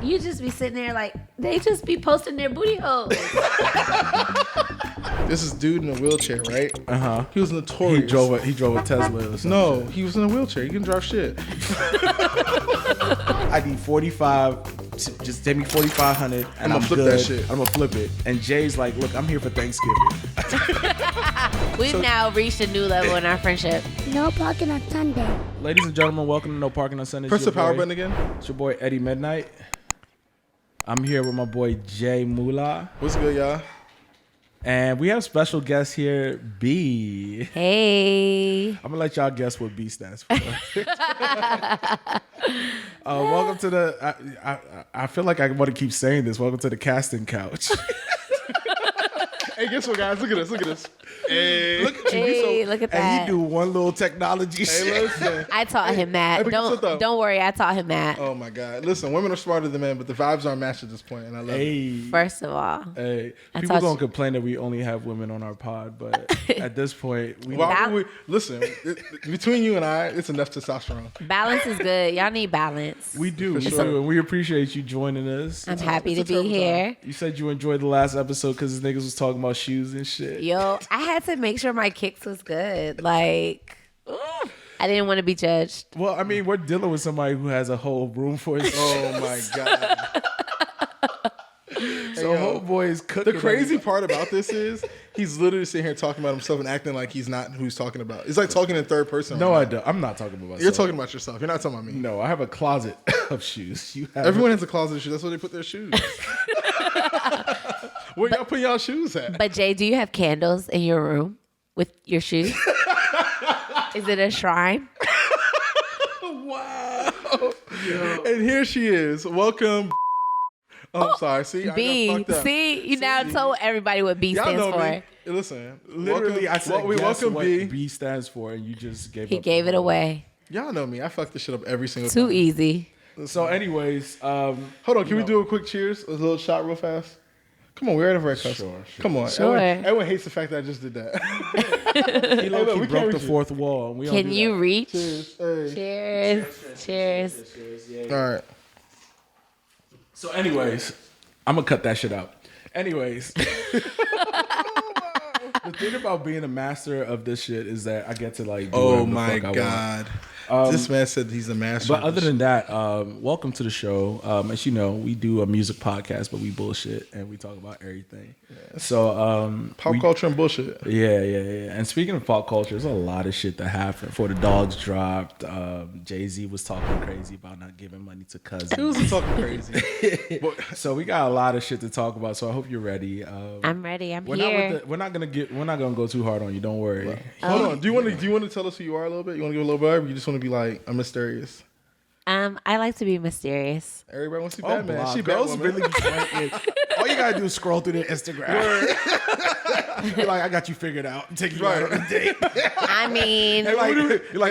You just be sitting there like, they just be posting their booty holes. This is dude in a wheelchair, right? He was He notorious. drove a Tesla. Or something. No, he was in a wheelchair. He can drive shit. I need 45. Just take me 4,500, and I'm flip good. that shit. I'm gonna flip it. And Jay's like, look, I'm here for Thanksgiving. We've now reached a new level in our friendship. No parking on Sunday. Ladies and gentlemen, welcome to No Parking on Sunday. Press the power button again. It's your boy Eddie Midnight. I'm here with my boy Jay Moolah, What's good, y'all? and we have special guest here, B. Hey. I'm gonna let y'all guess what B stands for. Welcome to the. I feel like I want to keep saying this. Welcome to the casting couch. Hey, guess what, guys? Look at this. Look at this. Hey, Look at you. Hey, look at And that. he do one little technology Hey, shit. listen. I taught him that. but guess what, though? Don't worry, I taught him that. Oh my God! Listen, women are smarter than men, but the vibes aren't matched at this point, and I love it. Hey. First of all. Hey, I people thought gonna you- complain that we only have women on our pod, but at this point, we Bal- Listen, between you and I, it's enough testosterone. Balance is good. Y'all need balance. we do. For We sure. do, and we appreciate you joining us. I'm happy it's to a be terrible here. You said you enjoyed the last episode because niggas was talking about shoes and shit. Yo, I had to make sure my kicks was good. Like, I didn't want to be judged. Well, I mean, we're dealing with somebody who has a whole room for his. Oh my God! So homeboy is cooking. The crazy part about this is he's literally sitting here talking about himself and acting like he's not who he's talking about. It's like talking in third person. No, right I now. don't. I'm not talking about myself. You're talking about yourself. You're not talking about me. No, I have a closet of shoes. You have Everyone has a closet of shoes. That's where they put their shoes. Where y'all put y'all shoes at? But Jay, do you have candles in your room with your shoes? Is it a shrine? Wow. And here she is. Welcome. Oh, I'm sorry. See, I B. got fucked up. See, you now told everybody what B Y'all stands know for. me. Listen, Literally, I said, we guess welcome what B. B stands for, and you just gave He up. gave it away. Y'all know me. I fuck this shit up every single Too time. easy. So, anyways, Hold on. Can we do a quick cheers? A little shot real fast? Come on. We're at a very custom. Sure. Come on. Sure. Everyone hates the fact that I just did that. he low-key we can't broke the reach it. fourth wall. And we don't Can do you that. reach? Cheers. Hey. Cheers. All right. So, anyways, I'm gonna cut that shit out. Anyways, the thing about being a master of this shit is that I get to like. Do Oh whatever the my fuck I want. God. This man said he's a master. But other than that, welcome to the show. As you know, we do a music podcast, but we bullshit and we talk about everything. So pop culture and bullshit. Yeah. And speaking of pop culture, there's a lot of shit that happened. Before the dogs dropped, Jay-Z was talking crazy about not giving money to cousins. He wasn't talking crazy. So we got a lot of shit to talk about. So I hope you're ready. I'm ready. I'm We're here. not gonna go too hard on you. Don't worry. Hold on. Do you want to tell us who you are a little bit? You want to give a little bit? Or you just want to be like, I'm mysterious? I like to be mysterious. Everybody wants to see Oh, Batman. blah. She Girls Batwoman. really be trying. All you gotta do is scroll through their Instagram. You're like, I got you figured out. I'm taking you out on a date. I mean, You're like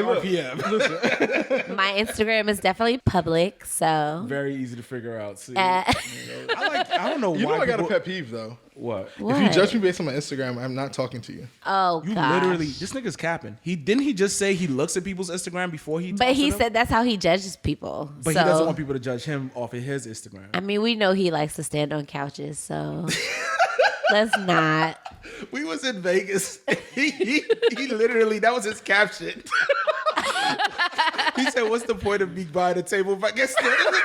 look. RPM. my Instagram is definitely public, so Very easy to figure out. See, uh, I don't know You why. know I got a people- pet peeve though. What? If you judge me based on my Instagram, I'm not talking to you. oh You gosh. literally, this nigga's capping. He just say he looks at people's Instagram before he. But talks he to them? said that's how he judges people. But so, he doesn't want people to judge him off of his Instagram. I mean, we know he likes to stand on couches, so let's not. We was in Vegas. he literally, that was his caption. He said, "What's the point of me buying a table if I get standing?"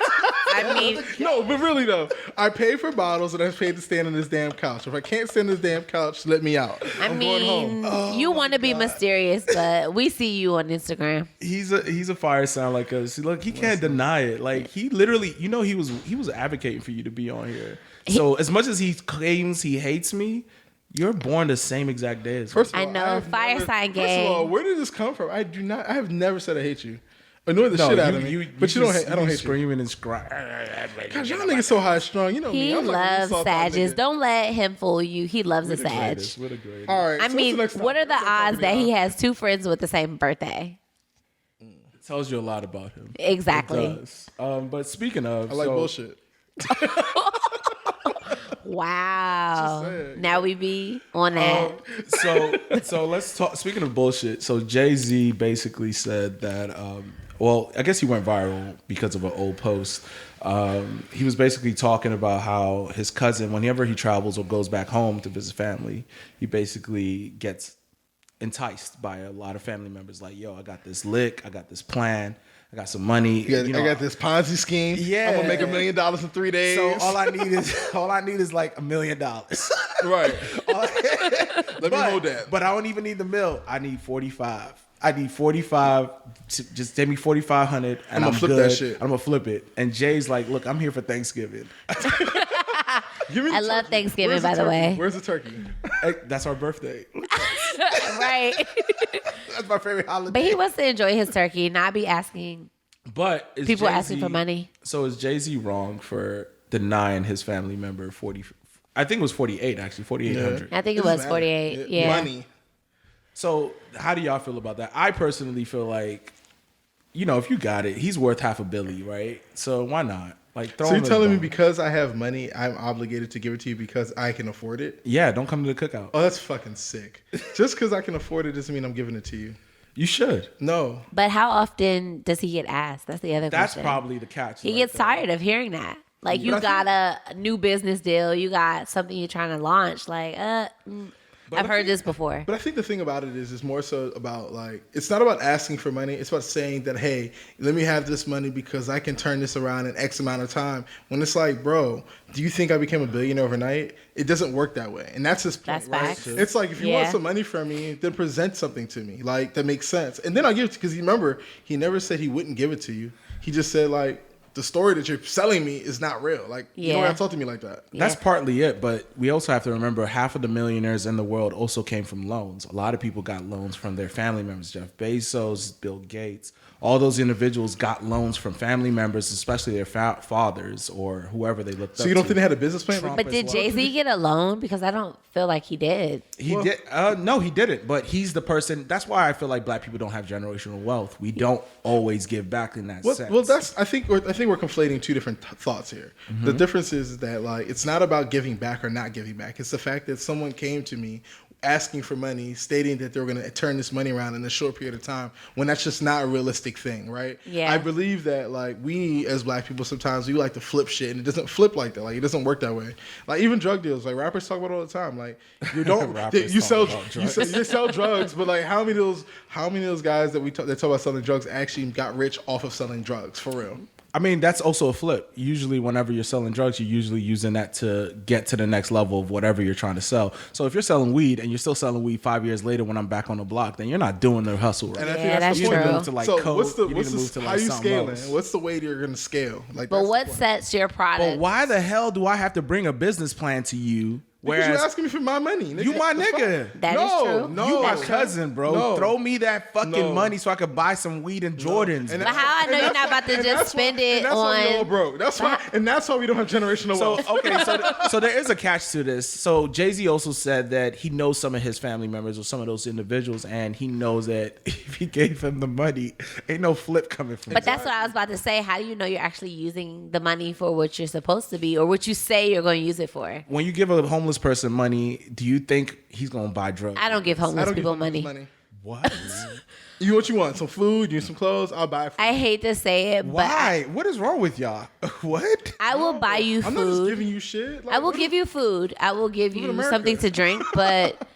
I mean, No, but really though, I pay for bottles and I paid to stand on this damn couch. If I can't stand on this damn couch, let me out. I'm going home. you want to be mysterious, but we see you on Instagram. He's a fire sound like us. Look, he can't deny it. Like he literally, he was advocating for you to be on here. So as much as he claims he hates me, you're born the same exact day as me. First of I all, know, have fire never- sign First of all, gang. where did this come from? I have never said I hate you. Annoy the shit out of me. But you don't hate, I don't hate you. screaming and screaming. God, y'all niggas so high strung. You know me. He I'm like a loves soft ass Sages. nigga. Don't let him fool you. He loves a Sag. We're the greatest. All right. I so mean, what's the next what are the topic? odds that he has two friends with the same birthday? It tells you a lot about him. Exactly. It does. But speaking of, I like bullshit. Wow. Just saying. Now we be on that. So let's talk. Speaking of bullshit, so Jay-Z basically said that Well, I guess he went viral because of an old post. He was basically talking about how his cousin, whenever he travels or goes back home to visit family, he basically gets enticed by a lot of family members. Like, yo, I got this lick, I got this plan, I got some money. I got this Ponzi scheme. Yeah, I'm gonna make $1 million in 3 days. So all I need is like $1 million. Right. Let me hold that. But I don't even need the mill. I need 45. I need 45. Just give me 4,500, and I'm gonna flip that shit. I'm gonna flip it. And Jay's like, look, I'm here for Thanksgiving. I love Thanksgiving, by the way. Where's the turkey? Hey, that's our birthday. Right. That's my favorite holiday. But he wants to enjoy his turkey, not be asking But is people Jay-Z, asking for money. So is Jay-Z wrong for denying his family member 40? I think it was 48, actually, 4,800. I think it was 48. Yeah. Money. So how do y'all feel about that? I personally feel like, if you got it, he's worth $500 million, right? So why not? Like, throw So him you're in telling the me bone. because I have money, I'm obligated to give it to you because I can afford it? Yeah, don't come to the cookout. Oh, that's fucking sick. Just because I can afford it doesn't mean I'm giving it to you. You should. No. But how often does he get asked? That's the other That's question. probably the catch. He right gets there. tired of hearing that. Like, you But got a new business deal. You got something you're trying to launch. Like, I've heard this before. But I think the thing about it is more so about, like, it's not about asking for money. It's about saying that, hey, let me have this money because I can turn this around in X amount of time. When it's like, bro, do you think I became a billionaire overnight? It doesn't work that way. And that's his point, That's right? facts. It's like, if you want some money from me, then present something to me. Like, that makes sense. And then I'll give it to you because remember, he never said he wouldn't give it to you. He just said, like, the story that you're selling me is not real. Like, you don't have to talk to me like that. That's partly it, but we also have to remember half of the millionaires in the world also came from loans. A lot of people got loans from their family members. Jeff Bezos, Bill Gates, all those individuals got loans from family members, especially their fathers or whoever they looked up to. So you don't think they had a business plan? Trump But as did well. Jay-Z get a loan? Because I don't feel like he did. He did. No, he didn't. But he's the person. That's why I feel like black people don't have generational wealth. We don't always give back in that sense. Well, I think we're conflating two different thoughts here. Mm-hmm. The difference is that, like, it's not about giving back or not giving back. It's the fact that someone came to me asking for money, stating that they were going to turn this money around in a short period of time, when that's just not a realistic thing, right? Yeah. I believe that, like, we as black people sometimes we like to flip shit, and it doesn't flip like that. Like, it doesn't work that way. Like, even drug deals, like rappers talk about it all the time. Like, you don't Rappers you talk sell about you sell drugs, but like how many of those guys that talk about selling drugs actually got rich off of selling drugs for real? I mean, that's also a flip. Usually, whenever you're selling drugs, you're usually using that to get to the next level of whatever you're trying to sell. So if you're selling weed and you're still selling weed 5 years later when I'm back on the block, then you're not doing the hustle right. And I Yeah, think that's the You need to true. move to like So code. what's You need to the move to, how like, you something scaling? else. What's the way you're going to scale? Like, But that's what the point. sets your product? But why the hell do I have to bring a business plan to you? Because you're Whereas asking me for my money. Nigga. you my That's fine. nigga. That is no, true. No, You my cousin, bro. No. Throw me that fucking No. money so I could buy some weed and Jordans. And bro. But how I know you're not about to and just that's why- spend it and that's why we all on? broke. That's why, and that's why we don't have generational So wealth. okay, so there is a catch to this. So Jay-Z also said that he knows some of his family members or some of those individuals, and he knows that if he gave them the money, ain't no flip coming from. But it. that's what I was about to say. How do you know you're actually using the money for what you're supposed to be, or what you say you're going to use it for? When you give a homeless person money, do you think he's gonna buy drugs? I don't give I homeless don't give people homeless money. What? You what you want? Some food? You need some clothes? I'll buy it for you. I hate to say it, but Why? What is wrong with y'all? What? I will buy you I'm not just food. giving you shit. Like, I will what give you food. I will give in you America. something to drink, but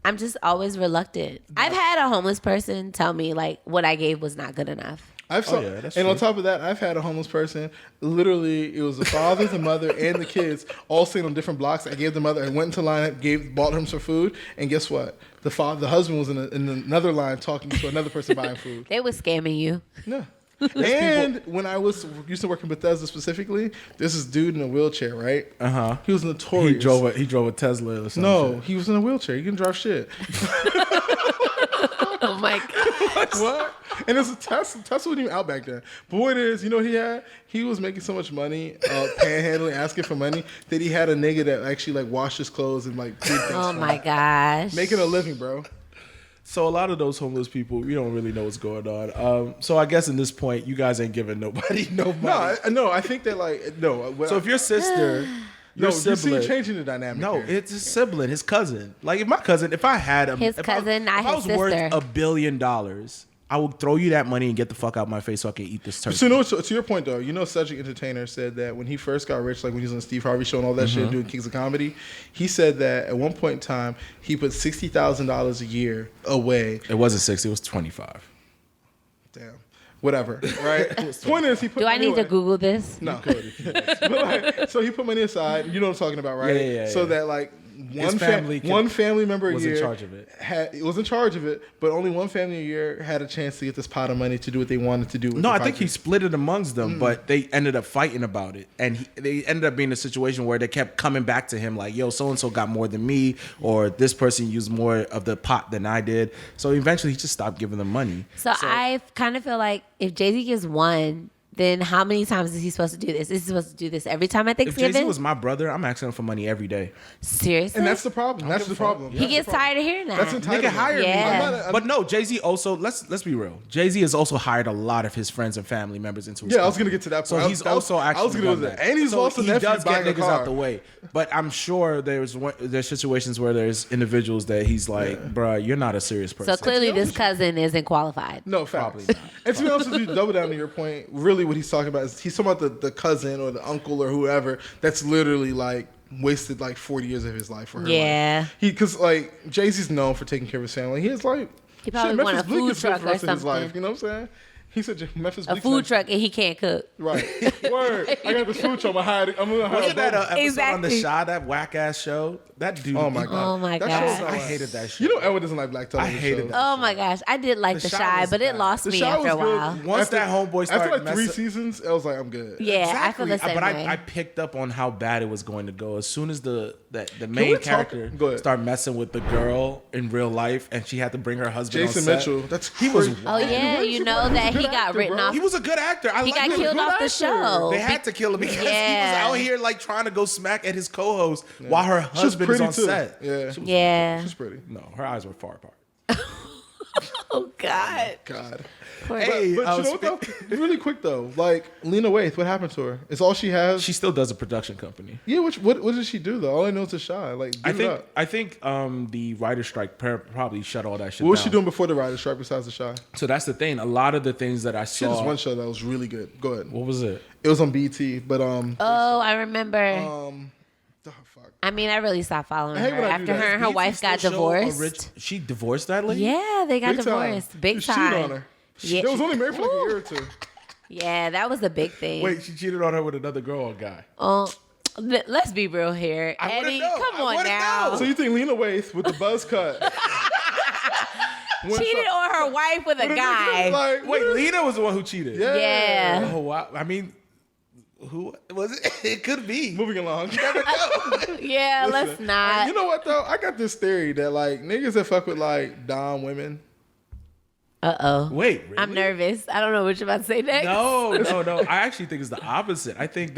I'm just always reluctant. I've had a homeless person tell me like what I gave was not good enough. I've saw, yeah, that's and on true. top of that, I've had a homeless person. Literally, it was the father, the mother, and the kids all sitting on different blocks. I gave the mother. I went into line, bought him some food, and guess what? The husband was in another line talking to another person buying food. They was scamming you. No. And when I used to work in Bethesda specifically, there's this dude in a wheelchair, right? Uh-huh. He was notorious. He drove a Tesla or something. No, he was in a wheelchair. He can drive shit. Oh my god. What? And it's a Tesla. Tesla wasn't even out back then. But what it is, you know what he had? He was making so much money, panhandling, asking for money, that he had a nigga that actually like washed his clothes and like did things Oh for my him. gosh. Making a living, bro. So a lot of those homeless people, we don't really know what's going on. So I guess in this point, you guys ain't giving nobody no money. No, I think that like no. So if your sister, your you see sibling, changing the dynamic. no, here. it's his sibling, his cousin. Like if my cousin, if I had him, His if cousin, not if I his was worth sister. $1 billion, I will throw you that money and get the fuck out of my face so I can eat this turkey. So, no, to your point, though, Cedric Entertainer said that when he first got rich, like when he was on Steve Harvey Show and all that shit, doing Kings of Comedy, he said that at one point in time, he put $60,000 a year away. It wasn't 6, it was 25. Damn. Whatever, right? Point is, he put Do I money need to away. Google this? No. But like, so he put money aside. You know what I'm talking about, right? Yeah. So that like one family member a was year in charge of it. Was in charge of it, but only one family a year had a chance to get this pot of money to do what they wanted to do. With No, the I think he project. split it amongst them, but they ended up fighting about it. And they ended up being in a situation where they kept coming back to him like, yo, so-and-so got more than me, or this person used more of the pot than I did. So eventually he just stopped giving them money. So I kind of feel like if Jay-Z gives one, then how many times is he supposed to do this? Is he supposed to do this every time at If Thanksgiving? Jay-Z was my brother, I'm asking him for money every day. Seriously? And that's the problem. That's the problem. he gets tired of hearing that. That's entitlement. Nigga hired Yeah. me. But no, Jay-Z also, let's be real. Jay-Z has also hired a lot of his friends and family members into his Yeah, I was company. gonna get to that So point. he's I was also actually gonna done do that. that. And he's So also he nephew does get buying a niggas car. out the way. But I'm sure there's situations where there's individuals that he's like, bruh, you're not a serious person. So clearly this cousin isn't qualified. No, facts. Probably not. And to be honest with you, double down to your point, really what he's talking about is he's talking about the cousin or the uncle or whoever that's literally like wasted like 40 years of his life for her. Yeah. Life. Because like Jay-Z's known for taking care of his family. He has like He probably shit, want Memphis a food Bleek is good truck for the or rest of his life. something. You know what I'm saying? He said Memphis A Bleek's food like- truck and he can't cook. Right. Word. I got this food truck. I'm gonna hire Wasn't that an episode on Exactly. the Shy, that whack ass show? That dude. Oh my god. Oh my That God. show's I not- hated that shit. You know, Edward doesn't like black television. I hated shows. that. Oh my gosh. I did like The The Shy Shy, was but it bad. lost The me Shy after was a while. good. Once that homeboy after started like 3 messing- seasons, I was like, I'm good. Yeah, Exactly. I feel the same but way. I picked up on how bad it was going to go as soon as the we main talk- character Go ahead. started messing with the girl in real life, and she had to bring her husband. Jason on set. Mitchell. That's He was. crazy. Oh yeah, you know that he got written off. He was a good actor. He got killed off the show. They had to kill him because he was Yeah. out here like trying to go smack at his co-host while her She was husband is pretty on too. set. Yeah. Yeah. She's pretty. No, her eyes were far apart. Oh God. God. Hey, But you know what though? Really quick though, like Lena Waithe, what happened to her? It's all she has. She still does a production company. Yeah, what did she do though? All I know is a Shy. Like, I think the writer strike probably shut all that shit what was down. she doing before the writer strike besides the Shy? So that's the thing. A lot of the things that I She had this saw. one show that was really good. Go ahead. What was it? It was on BT, but Oh, I remember. oh, fuck. I mean, I really stopped following I hate her when I do after that. her and her BT wife still got show divorced. She divorced that lady? Yeah, they got Big time. divorced. Big She cheated time. on her. Yeah. They was only married for like a year or two. Yeah, that was a big thing. Wait, she cheated on her with another girl or guy? Let's be real here. I wanna Eddie, know. come I on wanna now. know. So you think Lena Waithe with the buzz cut? Cheated on her wife with a guy. Like, Wait, Lena was the one who cheated. Yeah. Oh wow. I mean, who was it? It could be. Moving along. Yeah, let's not. You know what though? I got this theory that like niggas that fuck with like dom women. Uh-oh. Wait, really? I'm nervous. I don't know what you're about to say next. No. I actually think it's the opposite. I think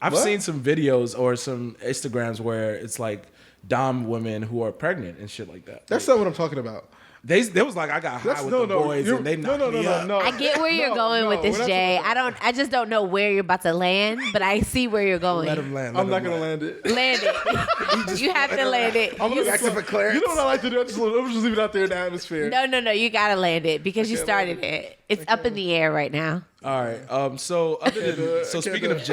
I've What? seen some videos or some Instagrams where it's like dom women who are pregnant and shit like that. That's not what I'm talking about. They was like, I got high with the boys you're- and they knocked me up. no. I get where you're going with this, we're not Jay. talking I just don't know where you're about to land, but I see where you're going. Let him land. I'm not gonna land it. Land it. You have to land it. I'm gonna asking for clearance. You know what I like to do? I'm just leave it out there in the atmosphere. No. You gotta land it because you started it. It's up in the air right now. All right. So speaking of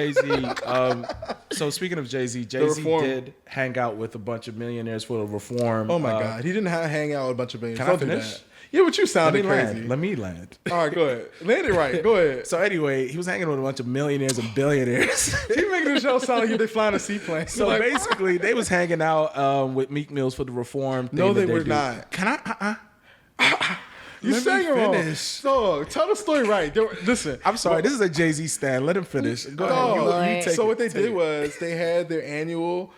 Jay-Z, Jay-Z Reform. did hang out with a bunch of millionaires for the reform. Oh my God, he didn't hang out with a bunch of billionaires. Can I Don't do finish? that. Yeah, but you sounded crazy. Land. Let me land. All right, go ahead. Land it right. Go ahead. So anyway, he was hanging with a bunch of millionaires and billionaires. He making the show sound like they flying a seaplane. So Like, basically, they was hanging out with Meek Mills for the reform thing. No, that they were do. not. Can I? you let me saying it wrong. finish. So tell the story right. Listen, I'm sorry. This is a Jay-Z stand. Let him finish. Go No. ahead. Lord. take so it. what they Take did it. was they had their annual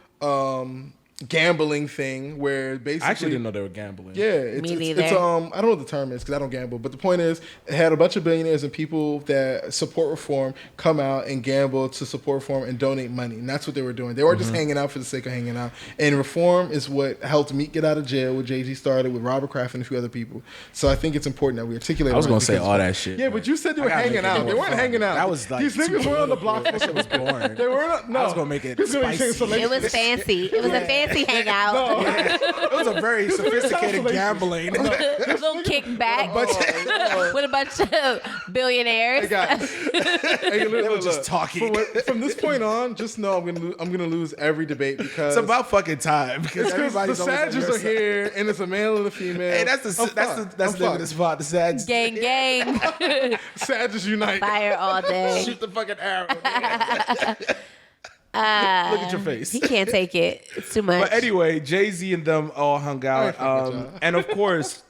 gambling thing where basically I actually didn't know they were gambling. Yeah, it's, Me it's, neither. it's I don't know what the term is because I don't gamble. But the point is, it had a bunch of billionaires and people that support reform come out and gamble to support reform and donate money, and that's what they were doing. They weren't just hanging out for the sake of hanging out. And reform is what helped Meek get out of jail. What Jay-Z started with Robert Kraft and a few other people. So I think it's important that we articulate. I was it gonna say because- all that shit. Yeah, but you said they were I gotta hanging make it out. more They weren't fun. hanging out. That was like these niggas too were on the political. block. That shit was boring. They were not. No, I was gonna make it He's gonna be saying spicy. It was fancy. It was a fancy fancy hangout. It was a very sophisticated gambling. Little kickback with a bunch of billionaires. Hey guys, hey, They were just talking. From this point on, just know I'm gonna lose every debate because It's about fucking time because it's because the everybody's always on Sages your are side. here and it's a male and a female. Hey, that's the name of the spot. The Sags. Gang. Sages unite. Fire all day. Shoot the fucking arrow. Look at your face. He can't take it. It's too much. But anyway, Jay-Z and them all hung out. fucking job. And of course,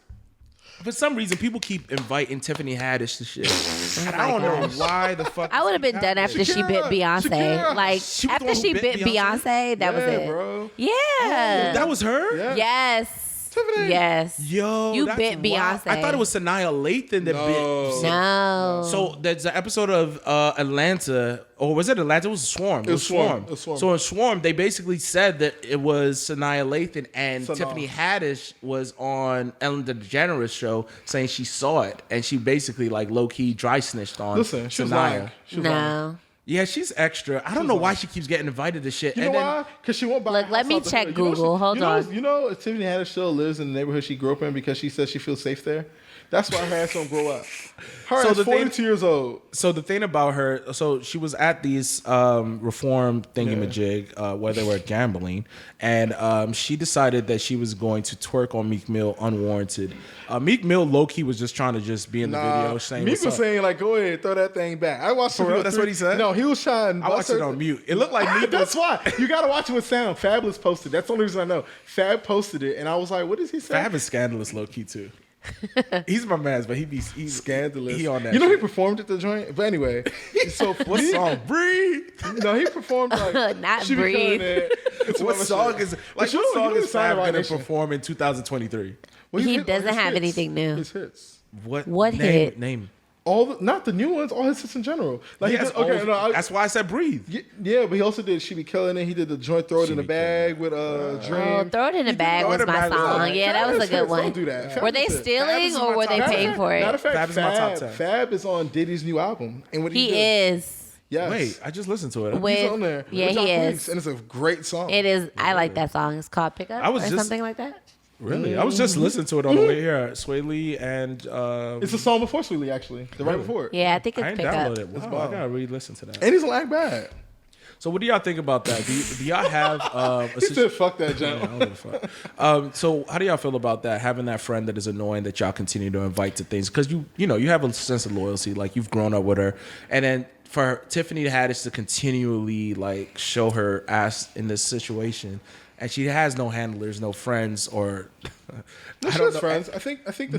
for some reason, people keep inviting Tiffany Haddish to shit. And I don't know why the fuck. I would have been done after she bit Beyonce. Shakira. Like, She was the after one who she bit bit Beyonce, that was Yeah, it. bro. Yeah. That was her? Yeah. Yes. Tiffany. Yes. Yo, You that's bit wild. Beyonce. I thought it was Sanaa Lathan that bit. No. So there's an episode of Atlanta, or was it Atlanta? It was Swarm. It was Swarm. It was Swarm. So in Swarm, they basically said that it was Sanaa Lathan and Sanaa. Tiffany Haddish was on Ellen DeGeneres show saying she saw it, and she basically like low key dry snitched on Listen, she was Sanaa. lying. She was lying. No. Yeah, she's extra. I don't know why she keeps getting invited to shit. You know why? Because she won't buy. Look, a let house me out the check hood. You know Google. Hold on. You know, Tiffany Haddish still lives in the neighborhood she grew up in because she says she feels safe there. That's why her ass don't grow up. Her So ass the thing- 42 years old. So the thing about her, so she was at these reform thingamajig where they were gambling, and she decided that she was going to twerk on Meek Mill unwarranted. Meek Mill low-key was just trying to just be in the video saying, Meek "What's was up?" saying like, "Go ahead, throw that thing back." I watched. For real? That's what he said? No, he was trying. I watched it on mute. It looked like Meek That's was why you gotta watch it with sound. Fabulous posted. That's the only reason I know. Fab posted it, and I was like, "What does he say?" Fab is scandalous low-key too. He's my man's, but he's Scandalous. He on that. You know, he shit. performed at the joint. But anyway, so What song? Breathe. No, he performed like Not She Be Breathe. Killing It. It's What another song shit. is But like? you What know- song you know is the sound Fab of our gonna nation. perform in 2023? Well, He hit all doesn't his have hits. anything new. His hits. What What name? hit? Name. Not the new ones, all his hits in general. Like he Yes, did, okay, all- no, that's why I said breathe. yeah, but he also did She Be Killing It. He did the joint Throw It She in the Be Bag with Dream. Oh, Throw It in the Bag Throw It was in the my Bag was song. alright. Yeah, that was a Fabulous good hits. one. Don't do that. Were they Fabulous hits. Fab stealing is in or my were top they 10. paying for Matter it? of fact, Fab is my top 10. Fab is on Diddy's new album. And what He do? is. Yes. Wait, I just listened to it. With- He's on there. Yeah, with John he Cleese, is. And it's a great song. It is. I like that song. It's called Pick Up I was or just- something like that. Really? I was just listening to it on the way here. Sway Lee and It's a song before Sweet Lee, actually. The right before it. Yeah, I think I it's ain't Pick Up. downloaded it. Wow, I wild. gotta re-listen to that. And he's like bad. So what do y'all think about that? Do y'all have a He said, fuck that, Yeah, I John. don't give a fuck. So how do y'all feel about that? Having that friend that is annoying that y'all continue to invite to things because you have a sense of loyalty, like you've grown up with her, and then for Tiffany Haddish to continually like show her ass in this situation, and she has no handlers, no friends, or No, she has friends. I think the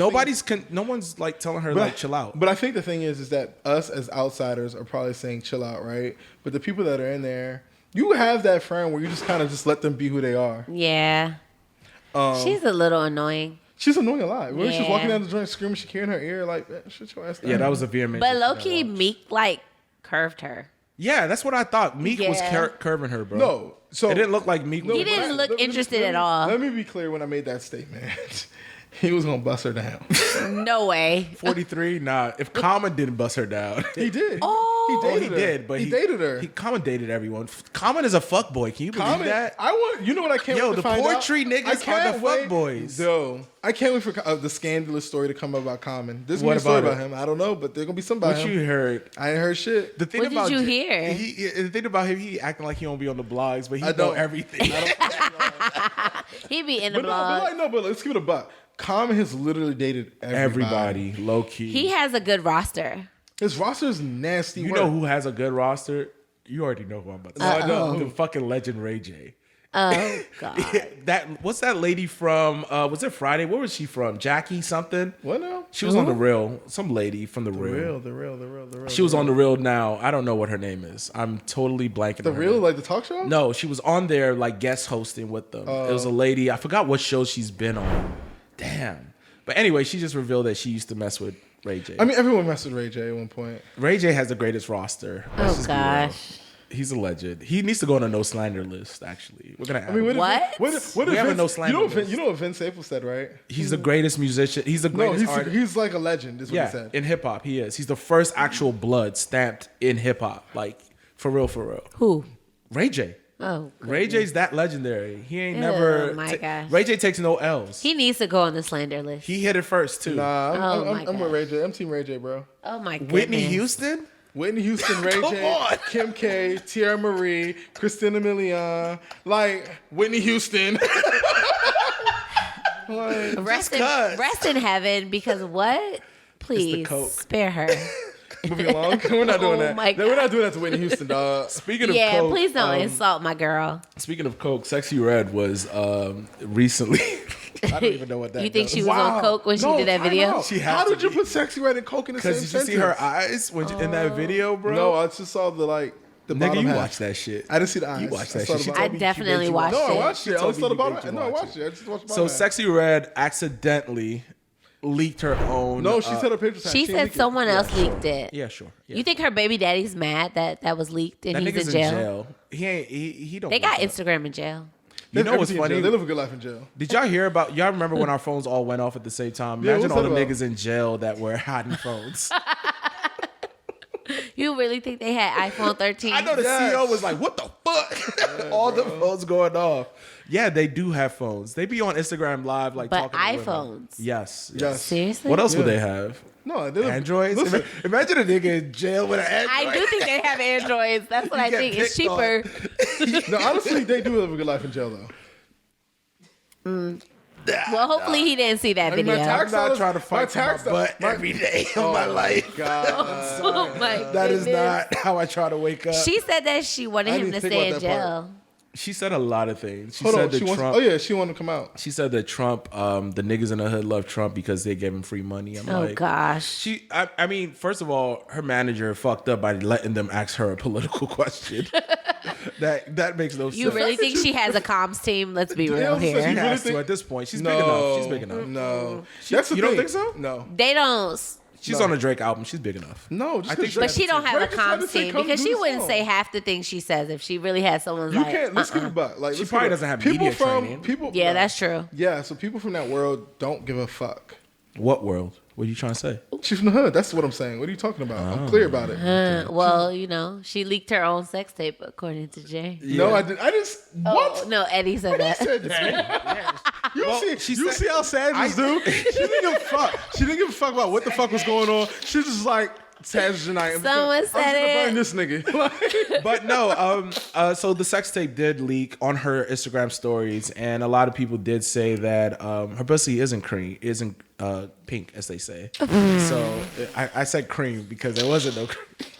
no one's like telling her like chill out. But I think the thing is that us as outsiders are probably saying chill out, right? But the people that are in there, you have that friend where you just kind of just let them be who they are. Yeah. She's a little annoying. She's annoying a lot. When she's Yeah. walking down the joint screaming Shakira in her ear, like, man, shut your ass down. Yeah, that was a vehement. But low key, Meek like curved her. Yeah, that's what I thought. Meek was Yeah. curving her, bro. No. So it didn't look like Meek. No, He was- didn't look let me- interested let me- at all. Let me be clear when I made that statement. He was gonna bust her down. No way. 43. Nah, if Common didn't bust her down, He did. Oh. he he dated her. did. But he dated her. Common dated everyone. Common is a fuck boy. Can you believe Comment. that? I want. You know what I can't Yo, wait to the find out? poetry niggas I can't are the wait- fuckboys. Yo, I can't wait for the scandalous story to come up about Common. There's gonna What be a story about about him. I don't know, but there's gonna be something about What him. you heard? I ain't heard shit. The thing What did about you hear? The thing about him, he acting like he don't be on the blogs, but he I know don't. everything. He be in the But blog. but let's give it a buck. Common has literally dated everybody. Everybody, low key. He has a good roster. His roster is nasty. You work. know who has a good roster? You already know who I'm about to say. I know. The fucking legend Ray J. Oh God. What's that lady from? Was it Friday? Where was she from? Jackie something. What now? She was on the Real. Some lady from the Real. The real. She was on the Real now. I don't know what her name is. I'm totally blanking. The on her real, name. like the talk show. No, she was on there like guest hosting with them. It was a lady. I forgot what show she's been on. Damn. But anyway, she just revealed that she used to mess with Ray J. I mean, everyone messed with Ray J at one point. Ray J has the greatest roster. Let's Oh just be real. gosh. He's a legend. He needs to go on a no slander list. Actually, we're gonna. Add him. What? What We if have a Vince, no slander you know, list. you know what Vince Staples said, right? He's the greatest musician. He's the No, greatest artist. he's like a legend. Is what he Yeah, said. in hip hop, he is. He's the first actual blood stamped in hip hop, like for real, for real. Who? Ray J. Oh, Ray J's that legendary. He ain't Oh, never. my gosh. Ray J takes no L's. He needs to go on the slander list. He hit it first too. Nah, Oh, my I'm with God. Ray J. I'm Team Ray J, bro. Oh my goodness. Whitney Houston. Whitney Houston, Ray Come J, on. Kim K, Tierra Marie, Christina Milian, like Whitney Houston. Like, Rest cuz. rest in heaven because what? Please coke. spare her. moving along. We're not doing Oh that. my We're not doing that to Whitney Houston, dog. Speaking of Yeah, coke, please don't insult my girl. Speaking of coke, Sexy Red was recently. I don't even know what that. You think does. she was on coke when she did that time video? out. She had How to did you be. put Sexy Red and Coke in the same Because sentence? did you see her eyes when in that video, bro? No, I just saw the nigga, bottom you half. watched that shit. I didn't see the eyes. You watched that I saw shit. the She bottom. I told me she definitely made you watched No, I it. watched it. I told only me saw the you bottom. made you No, I watch watched it. I just watched the So bottom half. Sexy Red accidentally leaked her own. No, she said her picture. She said someone else leaked it. Yeah, sure. Yeah. You think her baby daddy's mad that was leaked and that he's nigga's in jail? He ain't. He don't. They got wake up. Instagram in jail. You know what's funny? They live a good life in jail. Did y'all hear about? Y'all remember when our phones all went off at the same time? Yeah, Imagine what's all the that about? niggas in jail that were hiding phones. You really think they had iPhone 13? I know the CEO was like, "What the fuck?" all the phones going off. Yeah, they do have phones. They be on Instagram Live, like But talking to women. iPhones? Yes. Yes. Seriously? What else would Yeah. they have? No, they live. Androids. Listen, Imagine a nigga in jail with an Android. I do think they have Androids. That's what I get think. It's picked cheaper. no, honestly, they do live a good life in jail, though. Well, hopefully he didn't see that I mean, my video. tax- I'm not dollars- trying to my fight for my tax butt dollars- every day of my life. God. Oh my That is goodness. not how I try to wake up. She said that she wanted I him didn't to think stay in about that part. jail. She said a lot of things. She Hold said on, that she wants. Trump. Oh yeah, she wanted to come out. She said that Trump, the niggas in the hood love Trump because they gave him free money. I'm Oh like, gosh. I mean, first of all, her manager fucked up by letting them ask her a political question. that makes no sense. You really think she has a comms team? Let's be real I'm saying She You here. really has to think- at this point. She's No, big enough. She's big enough. No, that's the you don't thing. think so? No, They don't. She's No. on a Drake album. She's big enough. no. Just I think 'cause she But has she don't have a Drake just had to comms say, team "Come because do she the wouldn't song." say half the things she says if she really had someone's You like. can't. Let's keep it back. Like She let's probably keep it- doesn't have people media from training. people. Yeah, no. that's true. Yeah, so people from that world don't give a fuck. What world? What are you trying to say? She's from the hood. That's what I'm saying. What are you talking about? I'm clear about it. Well, you know, she leaked her own sex tape according to Jay. No, I didn't. I just what? Oh, no, Eddie said that. said that. You Well, see, she you said- see how Sanders do? She didn't give a fuck. She didn't give a fuck about what the fuck was going on. She was just like Sanders tonight. Someone said I'm it. just gonna burn this nigga. Like, But no, so the sex tape did leak on her Instagram stories, and a lot of people did say that her pussy isn't pink, as they say. So I said cream because there wasn't no cream.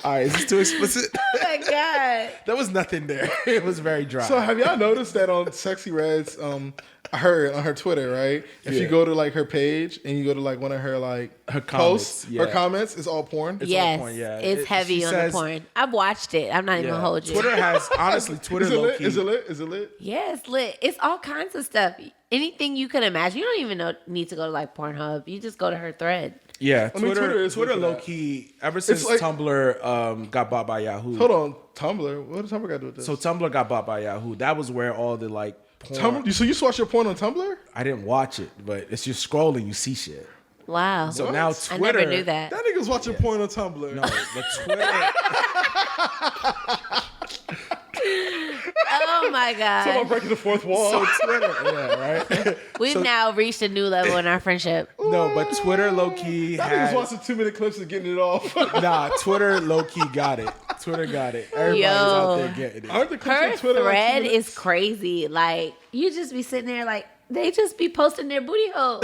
All right, is this too explicit? Oh my God. There was nothing there. It was very dry. so have y'all noticed that on Sexy Red's her on her Twitter, right? If you Yeah. go to like her page and you go to like one of her like Her posts, comments, yeah. her comments, it's all porn. It's Yes, on point, yeah. it's heavy she on says- the porn. I've watched it. I'm not even Yeah. gonna hold you. Twitter has honestly Twitter Is it low lit? key. Is it lit? Is it lit? Yeah, it's lit. It's all kinds of stuff. Anything you can imagine. You don't even need to go to like Pornhub. You just go to her thread. Yeah, I mean, Twitter Twitter is lit for low that. key. Ever since like- Tumblr got bought by Yahoo. Hold on, Tumblr. What does Tumblr got to do with this? So Tumblr got bought by Yahoo. That was where all the like porn. Tumblr. So you watch your porn on Tumblr? I didn't watch it, but it's just scrolling. You see shit. Wow. So What? now I Twitter. never knew that. That nigga's watching porn on Tumblr. No, the Twitter. Oh my Someone God. breaking the fourth wall. so Twitter, yeah, right. We've so- now reached a new level in our friendship. No, but Twitter low key that nigga's had. watching 2-minute clips and getting it off. Nah, Twitter low key got it. Twitter got it. Everybody's out there getting it. Aren't the clips Her on Twitter like 2 thread minutes? is crazy. Like, you just be sitting there like, they just be posting their booty holes.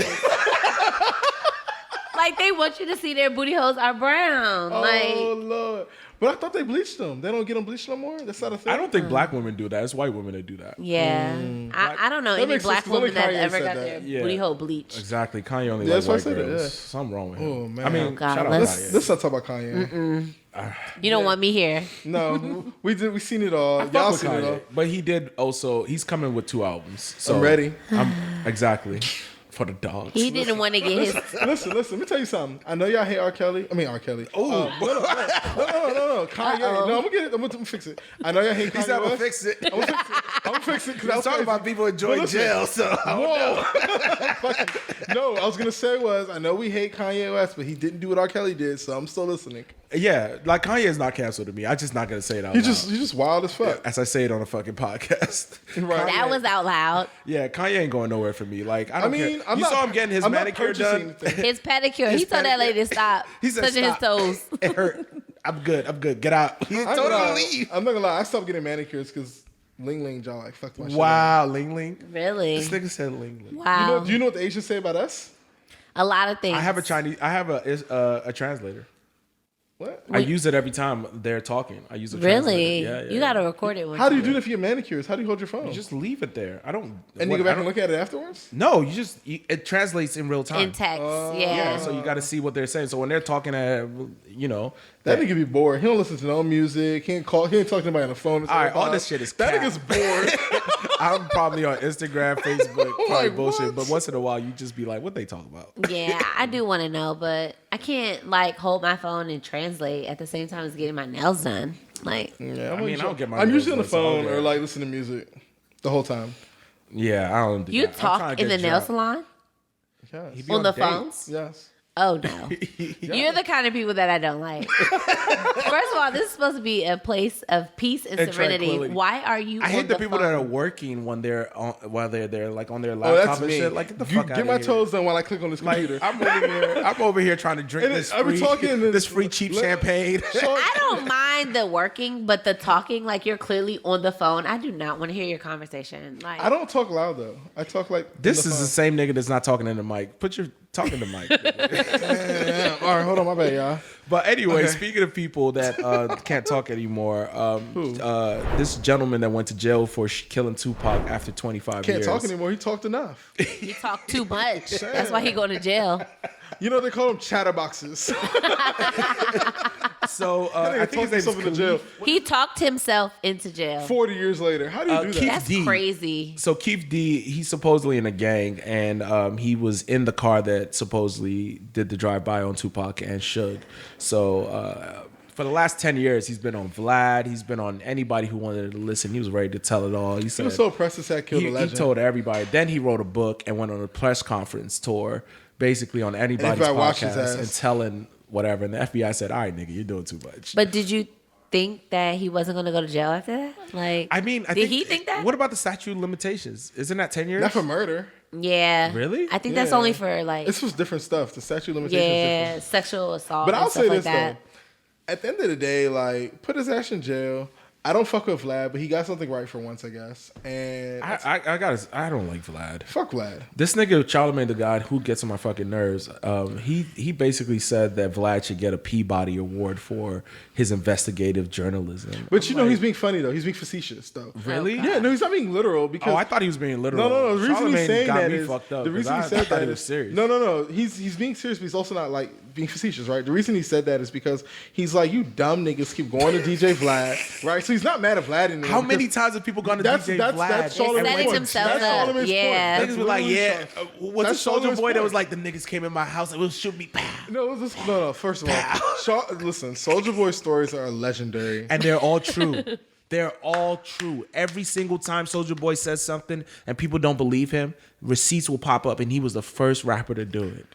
Like, they want you to see their booty holes are brown. Oh Like, Lord! But I thought they bleached them. They don't get them bleached no more. That's not a thing. I don't think black women do that. It's white women that do that. yeah. I don't know That any makes sense, black 'cause only woman that Kanye ever said got that. their Yeah. booty hole bleached. Exactly. Kanye only Yeah, likes that's white why I said it, girls. yeah. Something wrong with him. Oh, man. I mean, Oh, God, shout out let's- Kanye. Let's not talk about Kanye. You don't want me here. No, we seen it all. Fuck Y'all with seen it all. Kanye. But he did also. He's coming with 2 albums. So I'm ready. Exactly for the dogs. He didn't want to get his. Listen. Let me tell you something. I know y'all hate R. Kelly. I mean R. Kelly. Oh, no. Kanye. No, I'm gonna get it. I'm gonna fix it. I know y'all hate Kanye He's not gonna West. fix it. I'm gonna fix it because I I'm was talking about people enjoying listen. jail. So No, I was gonna say was I know we hate Kanye West, but he didn't do what R. Kelly did, so I'm still listening. Yeah, like Kanye is not canceled to me. I'm just not gonna say it out You loud. just wild as fuck. As I say it on a fucking podcast. Right. That was out loud. Yeah, Kanye ain't going nowhere for me. Like I don't care. I'm you not, saw him getting his I'm not manicure purchasing done. anything. His pedicure. He told that lady to stop He said, touching "Stop." his toes. It hurt. I'm good. Get out. He I'm not told gonna him to lie. leave. I'm not gonna lie. I stopped getting manicures because Ling Ling jaw like fucked my shit up. Wow, Ling Ling. Really? This nigga said Ling Ling. Wow. Do you know what the Asians say about us? A lot of things. I have a translator. What? I use it every time they're talking. I use a Really? translator. Yeah. You got to record it. How do you do that for your manicures? How do you hold your phone? You just leave it there. I don't. and you go back and look at it afterwards? No, it translates in real time. in text? Yeah, Yeah. so you got to see what they're saying. So when they're talking at, That nigga be bored. He don't listen to no music. He ain't talk to anybody on the phone. All right, all this shit is That cap. nigga's bored. I'm probably on Instagram, Facebook, probably Like, bullshit. what? But once in a while, you just be like, "What they talk about?" Yeah, I do want to know, but I can't like hold my phone and translate at the same time as getting my nails done. Like, Yeah, I don't get my. I'm nails usually on the done, so phone I'll or get- like listening to music the whole time. Yeah, I don't do you that. I'm trying talk to in the get nail dropped. salon Yes. He be on the dates. phones? Yes. Oh no, you're the kind of people that I don't like. First of all, this is supposed to be a place of peace and And serenity. tranquility. Why are you? I hate on the people that are phone? working when they're on, while they're there, like on their Oh, laptop that's and me. shit. Like, get the You fuck out get of my here. toes done while I click on this computer. I'm over here trying to drink And this I be free, talking and this free cheap let- champagne. I don't mind the working, but the talking, like you're clearly on the phone. I do not want to hear your conversation. Like, I don't talk loud though. I talk like This in is the phone. same nigga that's not talking in the mic. Put your talking to mic. Yeah. All right, hold on, my bad, y'all. But anyway, Okay. speaking of people that can't talk anymore, this gentleman that went to jail for killing Tupac after 25 Can't years. talk anymore. He talked enough. you talk too much. That's why he going to jail. You know they call them chatterboxes. So That nigga I think his talked name's himself into jail. He talked himself into jail. 40 years later. How do you do that? Keith That's D. crazy. So Keith D, he's supposedly in a gang, and he was in the car that supposedly did the drive-by on Tupac and Suge. So for the last 10 years, he's been on Vlad. He's been on anybody who wanted to listen. He was ready to tell it all. He He said was so pressed to say killed a he legend. told everybody. Then he wrote a book and went on a press conference tour, basically on anybody's FBI watched his podcast ass. and telling whatever. And the FBI said, "All right, nigga, you're doing too much." But did you think that he wasn't going to go to jail after that? Like, I mean, did he think that? What about the statute of limitations? Isn't that 10 years? Not for murder. Yeah. Really? I think that's Yeah. only for like, This was different stuff. The statute of limitations is yeah, different. sexual assault But and I'll stuff say like this that. though. At the end of the day, like, put his ass in jail. I don't fuck with Vlad, but he got something right for once, I guess. And I don't like Vlad. fuck Vlad. This nigga Charlamagne the God, who gets on my fucking nerves. He basically said that Vlad should get a Peabody Award for his investigative journalism. But you know he's being funny though. He's being facetious though. Really? Yeah, no, he's not being literal because Oh, I thought he was being literal. No. The reason he's Charlamagne saying got that me is fucked up. the reason he 'cause said I thought that he was is serious. No. He's being serious, but he's also not like being facetious, right? The reason he said that is because he's like, you dumb niggas keep going to DJ Vlad, right? So he's not mad at Vlad anymore. How many because times have people gone to That's DJ that's Vlad? that's They're Charlamagne's setting point. themselves That's up. Charlamagne's Yeah. point. Niggas were like, literally yeah. Was That's it Soldier Charlamagne's Boy that point. was like, the niggas came in my house and will shoot me? Pow. No. First of all, listen, Soldier Boy stories are legendary. And they're all true. They're all true. Every single time Soldier Boy says something and people don't believe him, receipts will pop up, and he was the first rapper to do it.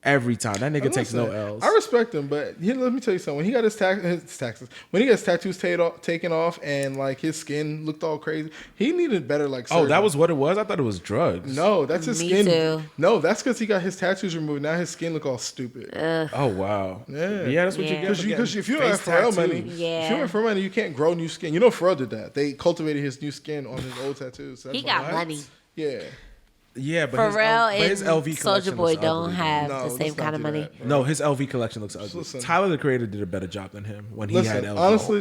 Every time. That nigga takes no L's. I respect him, but let me tell you something. When he got his taxes, when he got his tattoos taken off and like his skin looked all crazy, he needed better like surgery. Oh, that was what it was? I thought it was drugs. No, that's his Me skin. too. No, that's because he got his tattoos removed. Now his skin look all stupid. Oh, wow. Yeah. That's what you Yeah. get. for Because if you getting don't have face Pharrell tattoos. money, Yeah. if you don't have Pharrell money, you can't grow new skin. You know Pharrell did that. They cultivated his new skin on his old tattoos. So He that's got why- money. Yeah. Yeah, but Pharrell his and LV collection Soldier Boy looks don't ugly. have No, the let's same not kind of do money. that. No, his LV collection looks ugly. Listen. Tyler the Creator did a better job than him when he had Listen, LV. honestly,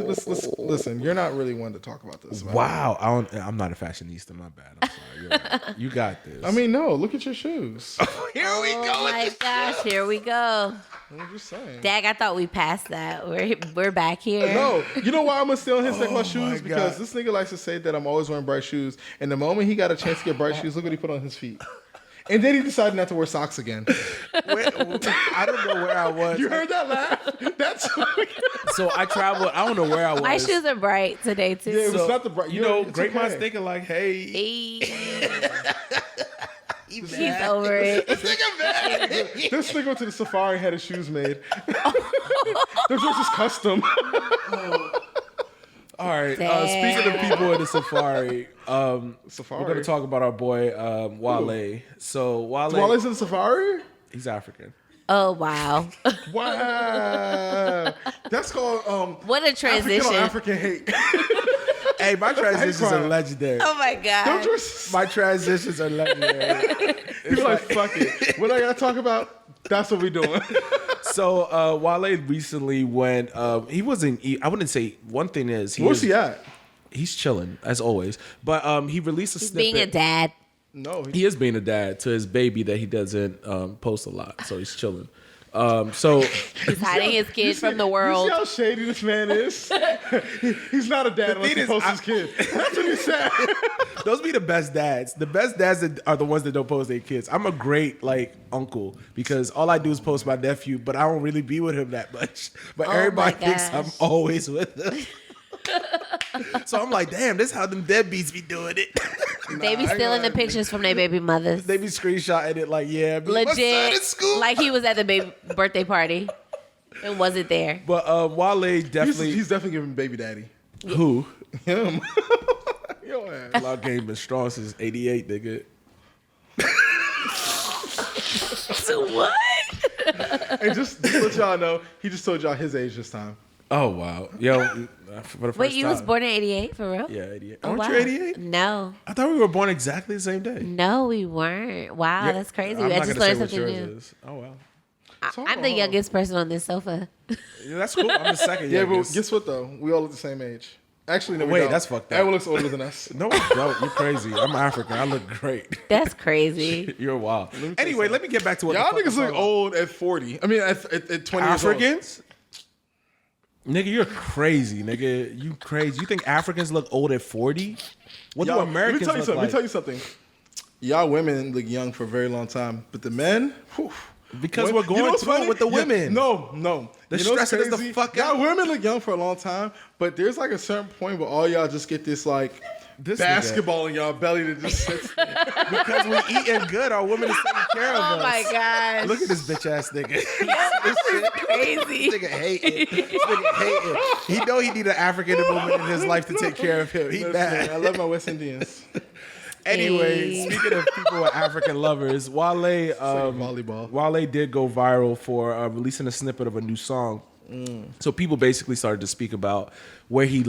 listen. You're not really one to talk about this. Man. Wow, I'm not a fashionista. My bad. I'm sorry. You're right. You got this. I mean, no. Look at your shoes. here we Oh go. my gosh, here we go. I'm just saying. Dag, I thought we passed that. We're back here. No, you know why I'm gonna stay on his neck about Oh my shoes? Because God. this nigga likes to say that I'm always wearing bright shoes, and the moment he got a chance to get bright shoes, look what he put on his feet. And then he decided not to wear socks again. I don't know where I was. You heard that laugh? That's So I traveled. I don't know where I was. My shoes are bright today too. Yeah, it was not the bright. You know, it's great minds okay. thinking like, hey, Hey. He's over it. This nigga mad. This nigga went to the safari, had his shoes made. Those was just custom. All right. Speaking of people in the safari, we're going to talk about our boy Wale. So Wale's in the safari? He's African. Oh, wow. Wow. That's called what a transition. African hate. Hey, my transitions are legendary. Oh, my God. My transitions are legendary. People like, fuck it. What I got to talk about? That's what we doing. So Wale recently went. He wasn't. I wouldn't say. One thing is, where's he at? He's chilling as always. But he released a snippet. Being a dad. No, he is being a dad to his baby that he doesn't post a lot. So he's chilling. So he's hiding his kid from the world. You see how shady this man is? He's not a dad unless he posts his kid. That's what he said. Those be the best dads. The best dads are the ones that don't post their kids. I'm a great uncle because all I do is post my nephew, but I don't really be with him that much. But everybody thinks I'm always with him. So I'm like, damn, this is how them deadbeats be doing it. They be stealing the pictures from their baby mothers. They be screenshotting it like, yeah, legit, my son at school. like he was at the baby birthday party and wasn't there. But Wale definitely, he's definitely giving baby daddy. Who? Him. Yo ass. Law game been strong since '88, nigga. So what? And just to let y'all know, he just told y'all his age this time. Oh wow, yo! For the first Wait, you time. was born in '88 for real? Yeah, '88. Oh, Aren't wow. you '88? No. I thought we were born exactly the same day. No, we weren't. Wow, Yeah, that's crazy. I'm I not just gonna learned say what something yours new. is. Oh well. I'm the youngest person on this sofa. Yeah, that's cool. I'm the second Yeah, youngest. but guess what though? We all look the same age. Actually, no, we Wait, don't. that's fucked up. Everyone looks older than us. No, I don't. You're crazy. I'm African. I look great. That's crazy. You're wild. Anyway, let me get back to what Y'all the fuck niggas I'm look talking old at 40. I mean, at 20 Africans? Nigga, you're crazy, nigga. You crazy. You think Africans look old at 40? What do Americans look like? Let me tell you something. Y'all women look young for a very long time, but the men, whew, because we're going through it with the women. No. The You know what's stressing us the crazy? fuck y'all out. women look young for a long time, but there's like a certain point where all y'all just get this like This basketball in y'all belly that just sits there. Because we eating good, our women is taking care of us. Oh my gosh. Look at this bitch ass nigga. This is crazy. This nigga hating. This nigga hating. He know he need an African woman in his life to take care of him. He Listen, mad. I love my West Indians. Anyway, Hey. speaking of people with African lovers, Wale volleyball. Wale did go viral for releasing a snippet of a new song. So people basically started to speak about where he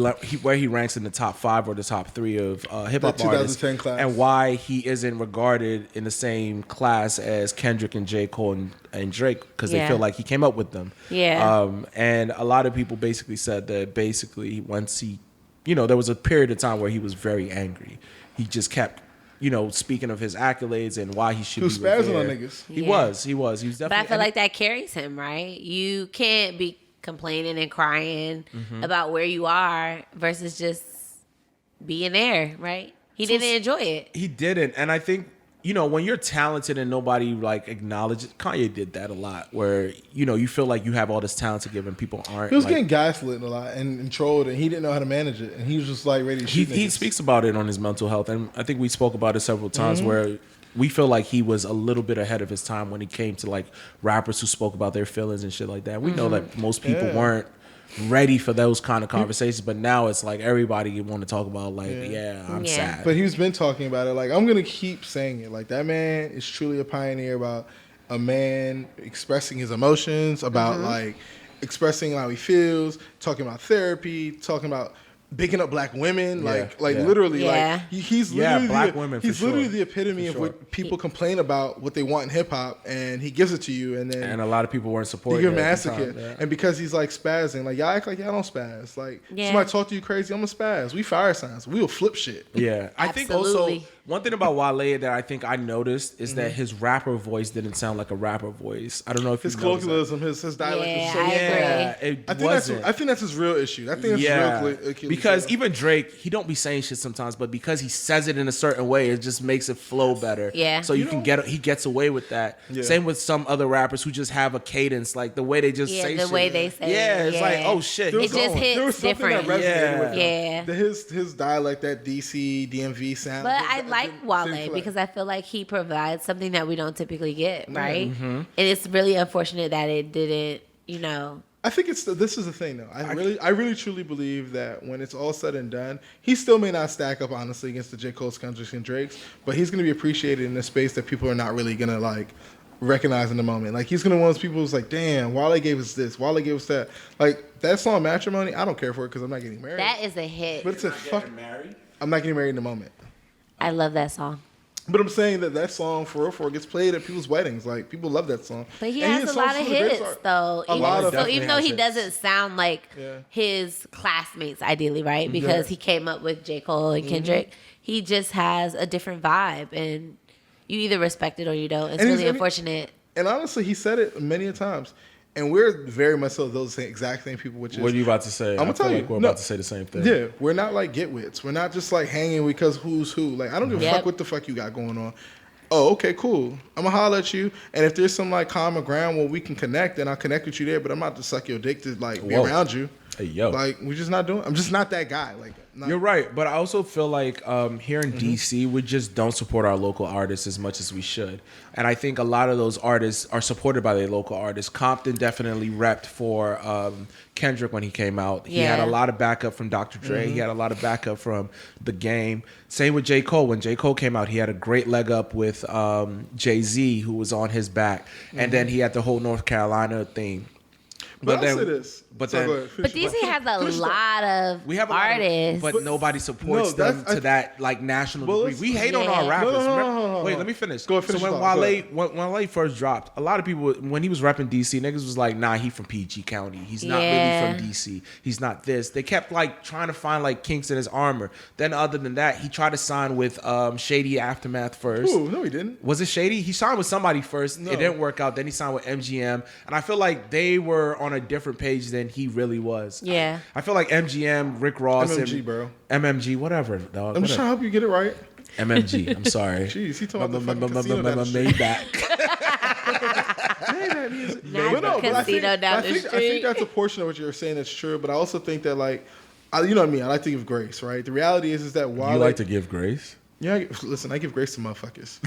ranks in the top 5 or the top 3 of hip hop The artists, 2010 class. and why he isn't regarded in the same class as Kendrick and J. Cole and Drake because they Yeah. feel like he came up with them. Yeah. And a lot of people basically said that once he, there was a period of time where he was very angry. He just kept, speaking of his accolades and why he should He was be spazzing on revered. niggas. He Yeah. was definitely. But I feel like that carries him, right? You can't be complaining and crying about where you are versus just being there, right? He didn't enjoy it. He didn't, and I think when you're talented and nobody like acknowledges. Kanye did that a lot, where you feel like you have all this talent to give and people aren't. He was like, getting gaslit a lot and trolled, and he didn't know how to manage it, and he was just like ready to shoot he niggas. speaks about it on his mental health, and I think we spoke about it several times where we feel like he was a little bit ahead of his time when he came to like rappers who spoke about their feelings and shit like that. We know that most people weren't ready for those kind of conversations, but now it's like everybody want to talk about like, I'm Yeah. sad. But he's been talking about it. Like, I'm going to keep saying it. Like, that man is truly a pioneer about a man expressing his emotions, about like expressing how he feels, talking about therapy, talking about bigging up black women, literally, Yeah. like he's Yeah, literally black women, for he's literally sure. the epitome of what people complain about, what they want in hip hop, and he gives it to you, and then and a lot of people weren't you supporting give him it an at ass the time. kid. Yeah. And because he's like spazzing, like y'all act like y'all don't spaz. Like Yeah. somebody talk to you crazy, I'm a spaz. We fire signs. We will flip shit. Yeah, I think also Absolutely. one thing about Wale that I think I noticed is that his rapper voice didn't sound like a rapper voice. I don't know if His you noticed that. colloquialism, his dialect Yeah, is so I agree. Yeah, it I think wasn't. I think that's his real issue. I think that's Yeah, his real Achilles because heel. even Drake, he don't be saying shit sometimes, but because he says it in a certain way, it just makes it flow better. Yeah. So he gets away with that. Yeah. Same with some other rappers who just have a cadence, like the way they just say the shit. way they say Yeah, it. it's like, oh shit, There he's was It just going. hits there was something different. that resonated Yeah. with him. Yeah. His dialect, that DC, DMV sound. But that like Wale because I feel like he provides something that we don't typically get, right? And it's really unfortunate that it didn't, you know. I think this is the thing though. I really truly believe that when it's all said and done, he still may not stack up honestly against the J. Cole's, Kendrick's, and Drake's, but he's gonna be appreciated in a space that people are not really gonna like recognize in the moment. Like he's gonna be one of those people who's like, damn, Wale gave us this, Wale gave us that. Like that song Matrimony, I don't care for it because I'm not getting married. That is a hit. But it's a fuck. I'm not getting married in the moment. I love that song. But I'm saying that song for real gets played at people's weddings. Like people love that song. But he has a lot of hits though. Even though he doesn't sound like his classmates ideally, right? Because he came up with J. Cole and Kendrick. He just has a different vibe, and you either respect it or you don't. It's really unfortunate. And honestly, he said it many a times. And we're very much so those exact same people. Which is, what are you about to say? I'm gonna tell you, like we're about to say the same thing. Yeah, we're not like getwits. We're not just like hanging because who's who. Like I don't give a fuck what the fuck you got going on. Oh, okay, cool. I'm gonna holler at you, and if there's some like common ground where we can connect, then I'll connect with you there. But I'm not to suck your dick to like be around you. Hey, yo. Like we're just not doing. I'm just not that guy. Like you're right, but I also feel like here in DC, we just don't support our local artists as much as we should. And I think a lot of those artists are supported by their local artists. Compton definitely repped for Kendrick when he came out. He had a lot of backup from Dr. Dre. He had a lot of backup from The Game. Same with J. Cole. When J. Cole came out, he had a great leg up with Jay-Z, who was on his back. And then he had the whole North Carolina thing. But I'll say this. But DC has a lot of artists. But nobody supports them to that like national degree. We hate on our rappers. Wait, let me finish. Go ahead, finish. So when Wale first dropped, a lot of people, when he was repping DC, niggas was like, nah, he from PG County. He's not really from DC. He's not this. They kept like trying to find like kinks in his armor. Then other than that, he tried to sign with Shady Aftermath first. Ooh, no, he didn't. Was it Shady? He signed with somebody first. No. It didn't work out. Then he signed with MGM. And I feel like they were on a different page than he really was. Yeah. I feel like MGM, Rick Ross, MMG, bro. MMG, whatever, dog. I'm just trying to help you get it right. MMG. I'm sorry. Jeez, he talking about the casino down the street. I think that's a portion of what you're saying that's true, but I also think that like, you know what I mean. I like to give grace, right? The reality is that while you like to give grace. Yeah, listen, I give grace to motherfuckers,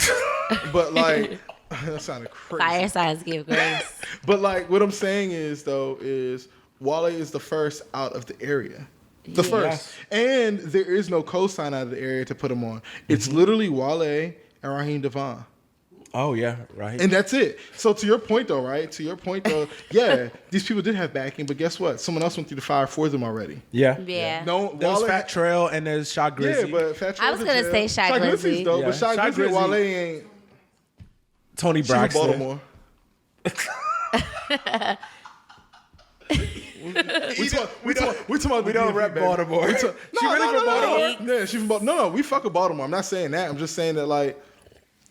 but like that sounded crazy. Fire signs give grace. But like, what I'm saying is though is Wale is the first out of the area. The first. And there is no cosign out of the area to put him on. It's literally Wale and Raheem Devon. Oh, yeah, right. And that's it. So to your point, though, right? To your point, though, yeah, these people did have backing, but guess what? Someone else went through the fire for them already. Yeah. No, there's Fat Trail and there's Shy Glizzy. Yeah, but Fat Trail. I was going to say Shy Glizzy. Though, but Shy Glizzy and Wale ain't. Tony Braxton. Baltimore. We don't rep Baltimore. She really from Baltimore? Yeah, she from Baltimore. No, we fuck with Baltimore. I'm not saying that. I'm just saying that like,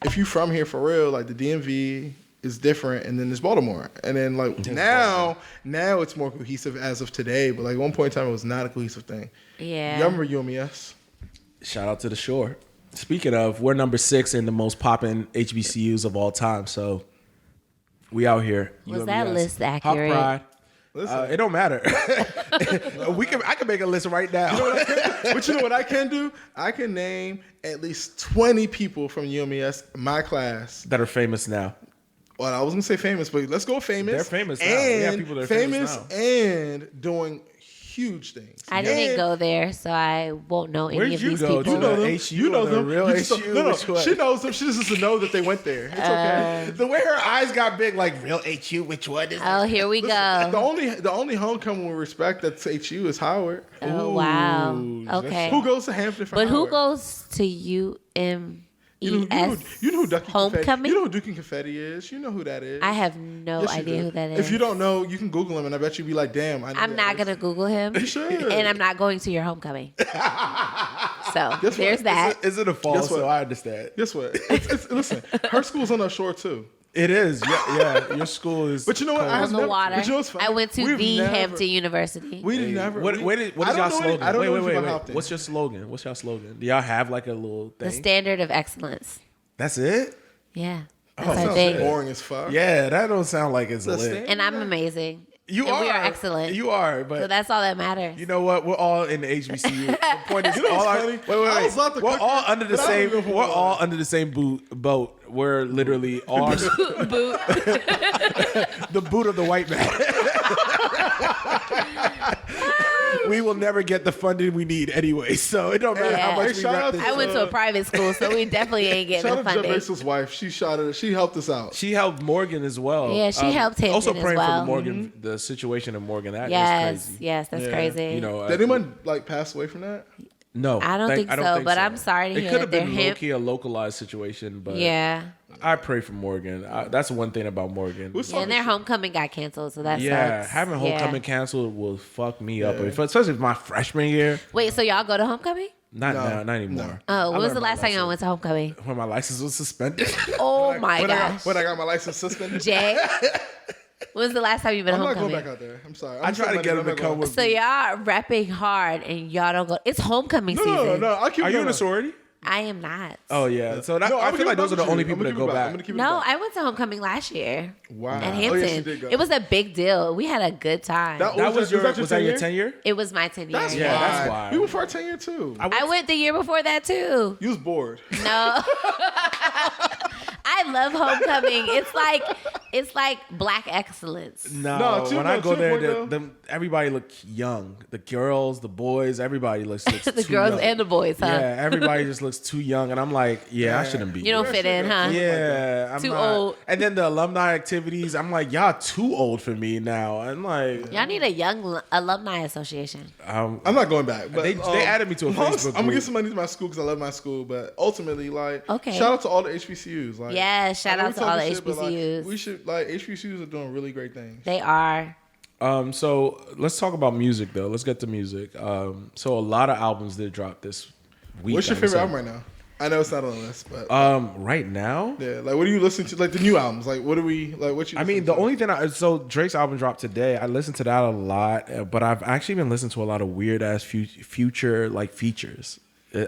if you from here for real, like the DMV is different, and then there's Baltimore, and then like now it's more cohesive as of today. But like at one point in time, it was not a cohesive thing. Yeah. You remember UMES? Shout out to the Shore. Speaking of, we're number 6 in the most popping HBCUs of all time. So we out here. Was UMES. that list accurate? Hot Pride. It don't matter. I can make a list right now. You know what I can, but you know what I can do? I can name at least 20 people from UMES, my class, that are famous now. Well, I was gonna say famous, but let's go famous. They're famous now. And we have people that are famous now. And doing huge things. I didn't go there, so I won't know any of these people. You know them. You know them. Real HU. No. She knows them. She just doesn't know that they went there. It's okay. The way her eyes got big, like real HU. Which one is? Oh, here we go. The only homecoming we respect that's HU is Howard. Oh, wow. Okay. Who goes to Hampton for But Howard? who goes to UM? You know who Ducky Homecoming? Confetti, you know who Duke and Confetti is. You know who that is. I have no idea who that is. If you don't know, you can Google him, and I bet you'd be like, "Damn, I'm not gonna Google him. You should. And I'm not going to your homecoming. So there's that. Is it a fall? So I understand. Guess what? Listen, her school's on the shore too. It is. Yeah. Your school is. But you know what? On the water. But you know what's funny? I went to Hampton University. We didn't never. What is y'all slogan? I don't know Wait. What's your slogan? What's y'all slogan? Do y'all have like a little thing? The standard of excellence. That's it? Yeah. That's That our sounds thing. boring as fuck. Yeah, that don't sound like it's lit. And I'm amazing. You and are. we are excellent. You are, but so that's all that matters. You know what? We're all in the HBCU. The point is, all our, wait. We're all under the same. We're all under the same boat. We're literally all boot. The boot of the white man. We will never get the funding we need anyway, so it don't matter how much we rap this. I went to a private school, so we definitely ain't getting the funding. Shout out to Jeff wife. She helped us out. She helped Morgan as well. Yeah, she helped him also as praying well. for the Morgan, the situation of Morgan. That is crazy. Yes, that's crazy. You know, did anyone pass away from that? No, I don't think so. But I'm sorry to hear it could have that been low-key a localized situation, but I pray for Morgan. That's one thing about Morgan. And their homecoming got canceled, so that sucks. Having homecoming canceled will fuck me up, especially my freshman year. Wait, so y'all go to homecoming? Not anymore. Oh, when was the last time y'all went to homecoming? When my license was suspended. Oh my gosh! When I got my license suspended. Jay, when was the last time you been to homecoming? I'm not going back out there. I'm sorry. I try to get him to come with me. So y'all repping hard and y'all don't go. It's homecoming season. No. Are you in a sorority? I am not. Oh yeah. So I feel like those are the only people that go back. No, I went to homecoming last year. Wow. At Hampton. It was a big deal. We had a good time. Was that your 10 year? It was my 10 year. That's why. We went for our 10 year too. I went the year before that too. You was bored. No. I love homecoming. It's like black excellence. No, when I go there, everybody look young. The girls, the boys, everybody looks the too girls young. and the boys, huh? Yeah, everybody just looks too young, and I'm like, I shouldn't be. You don't fit in, huh? Yeah, I'm too not. Old. And then the alumni activities, I'm like, y'all too old for me now. I'm like, y'all need a young alumni association. I'm not going back, but they added me to a Facebook group. I'm gonna give some money to my school because I love my school, but ultimately, shout out to all the HBCUs. Shout out to all the HBCUs. We should HBCUs are doing really great things. They are. So let's talk about music though. Let's get to music. So a lot of albums did drop this week. What's your favorite album right now? I know it's not on the list, but right now, what are you listening to? Like the new albums, what are we like? What you? I mean, the only thing so Drake's album dropped today. I listened to that a lot, but I've actually been listening to a lot of weird ass Future features.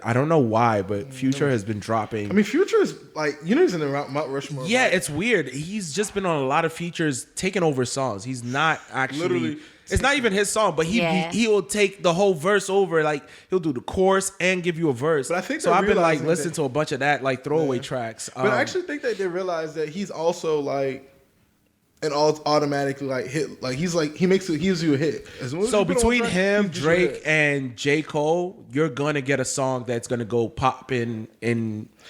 I don't know why, but Future has been dropping. I mean, Future is he's in the Mount Rushmore. Yeah, it's weird. He's just been on a lot of features, taking over songs. He's not actually. Literally. It's not even his song, but he will take the whole verse over. Like he'll do the chorus and give you a verse. But I think so. I've been listening to a bunch of that throwaway tracks. But I actually think that they realize that he's also an automatically hit. He gives you a hit. So between him, Drake, and J. Cole, you're gonna get a song that's gonna go pop in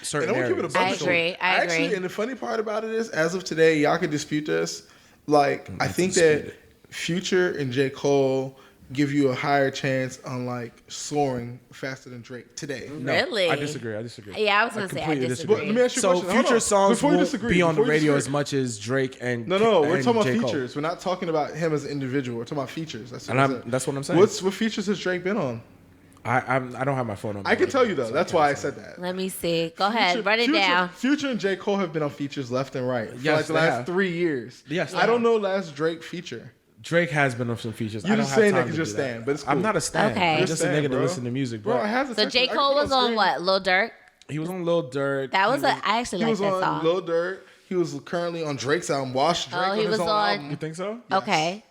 certain areas. I agree. Actually, and the funny part about it is, as of today, y'all can dispute this. I think that Future and J. Cole give you a higher chance on soaring faster than Drake today. No, really? I disagree. Yeah, I was gonna say I disagree. Let me ask you a question. Future songs won't be on the radio as much as Drake and we're talking about features. We're not talking about him as an individual. We're talking about features. That's what I'm saying. What features has Drake been on? I don't have my phone on me. I can tell you though. That's why I said that. Let me see. Go ahead, run it down. Future and J. Cole have been on features left and right for the last 3 years. Yes, I don't know last Drake feature. Drake has been on some features. You're just saying that because you're a stan, but it's cool. I'm not a stan. Okay. I'm just a nigga to listen to music, bro. So J. Cole was on what? Lil Durk? He was on Lil Durk. I actually like that song. He was on Lil Durk. He was currently on Drake's album, Wash Drake. Oh, he was on. Album. You think so? Yes. Okay.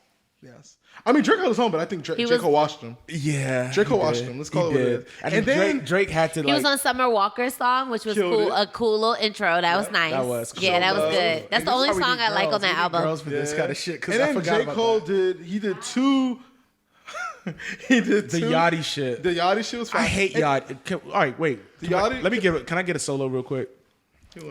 Yes. I mean, Drake had his own, but I think J. Cole washed him. Yeah. J. Cole washed him. Let's call it what it is. And then Drake had to He was on Summer Walker's song, which was cool. A cool little intro. That was nice. That was cool. Yeah, that was good. That's the only song I like on that album. Girls for this kind of shit. And then J. Cole did two. He did the Yachty shit. The Yachty shit was fine. I hate Yachty. All right, wait. Can I get a solo real quick?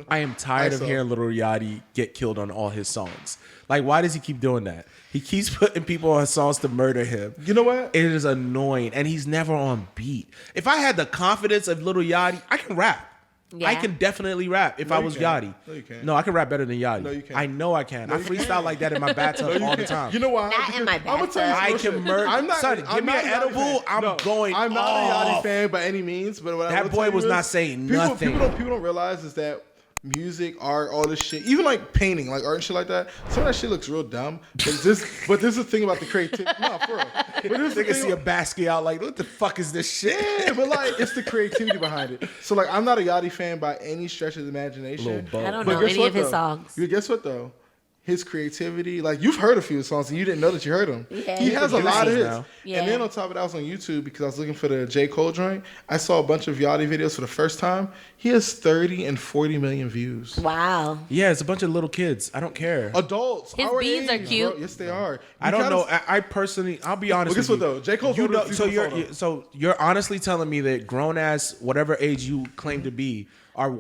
I am tired of hearing Lil Yachty get killed on all his songs. Why does he keep doing that? He keeps putting people on songs to murder him. You know what? It is annoying, and he's never on beat. If I had the confidence of Lil Yachty, I can rap. Yeah. I can definitely rap if I was Yachty. No, you can't. No, I can rap better than Yachty. No, you can't. I know I can. I freestyle like that in my bathtub all the time. You know why? Not in my bathtub. I can murder. Give me an edible. I'm going I'm not off. a Yachty fan by any means, but what that boy was not saying nothing. People don't realize is that music, art, all this shit, even painting, art and shit like that. Some of that shit looks real dumb. But there's a thing about the creativity. No, for real. But they can see a basket out what the fuck is this shit? Yeah, but it's the creativity behind it. So I'm not a Yachty fan by any stretch of the imagination. I don't know any of his songs. Guess what though? his creativity, like you've heard a few songs and you didn't know that you heard them. Yeah. He has a lot of hits. Yeah. And then on top of that, I was on YouTube because I was looking for the J. Cole joint. I saw a bunch of Yachty videos for the first time. He has 30 and 40 million views. Wow. Yeah, it's a bunch of little kids. I don't care. Adults. His our beats age, are cute. Bro. Yes, they are. I don't know. I personally, I'll be honest. Well, guess with what you. though? J. Cole's You know, older. so you're honestly telling me that grown ass, whatever age you claim to be, are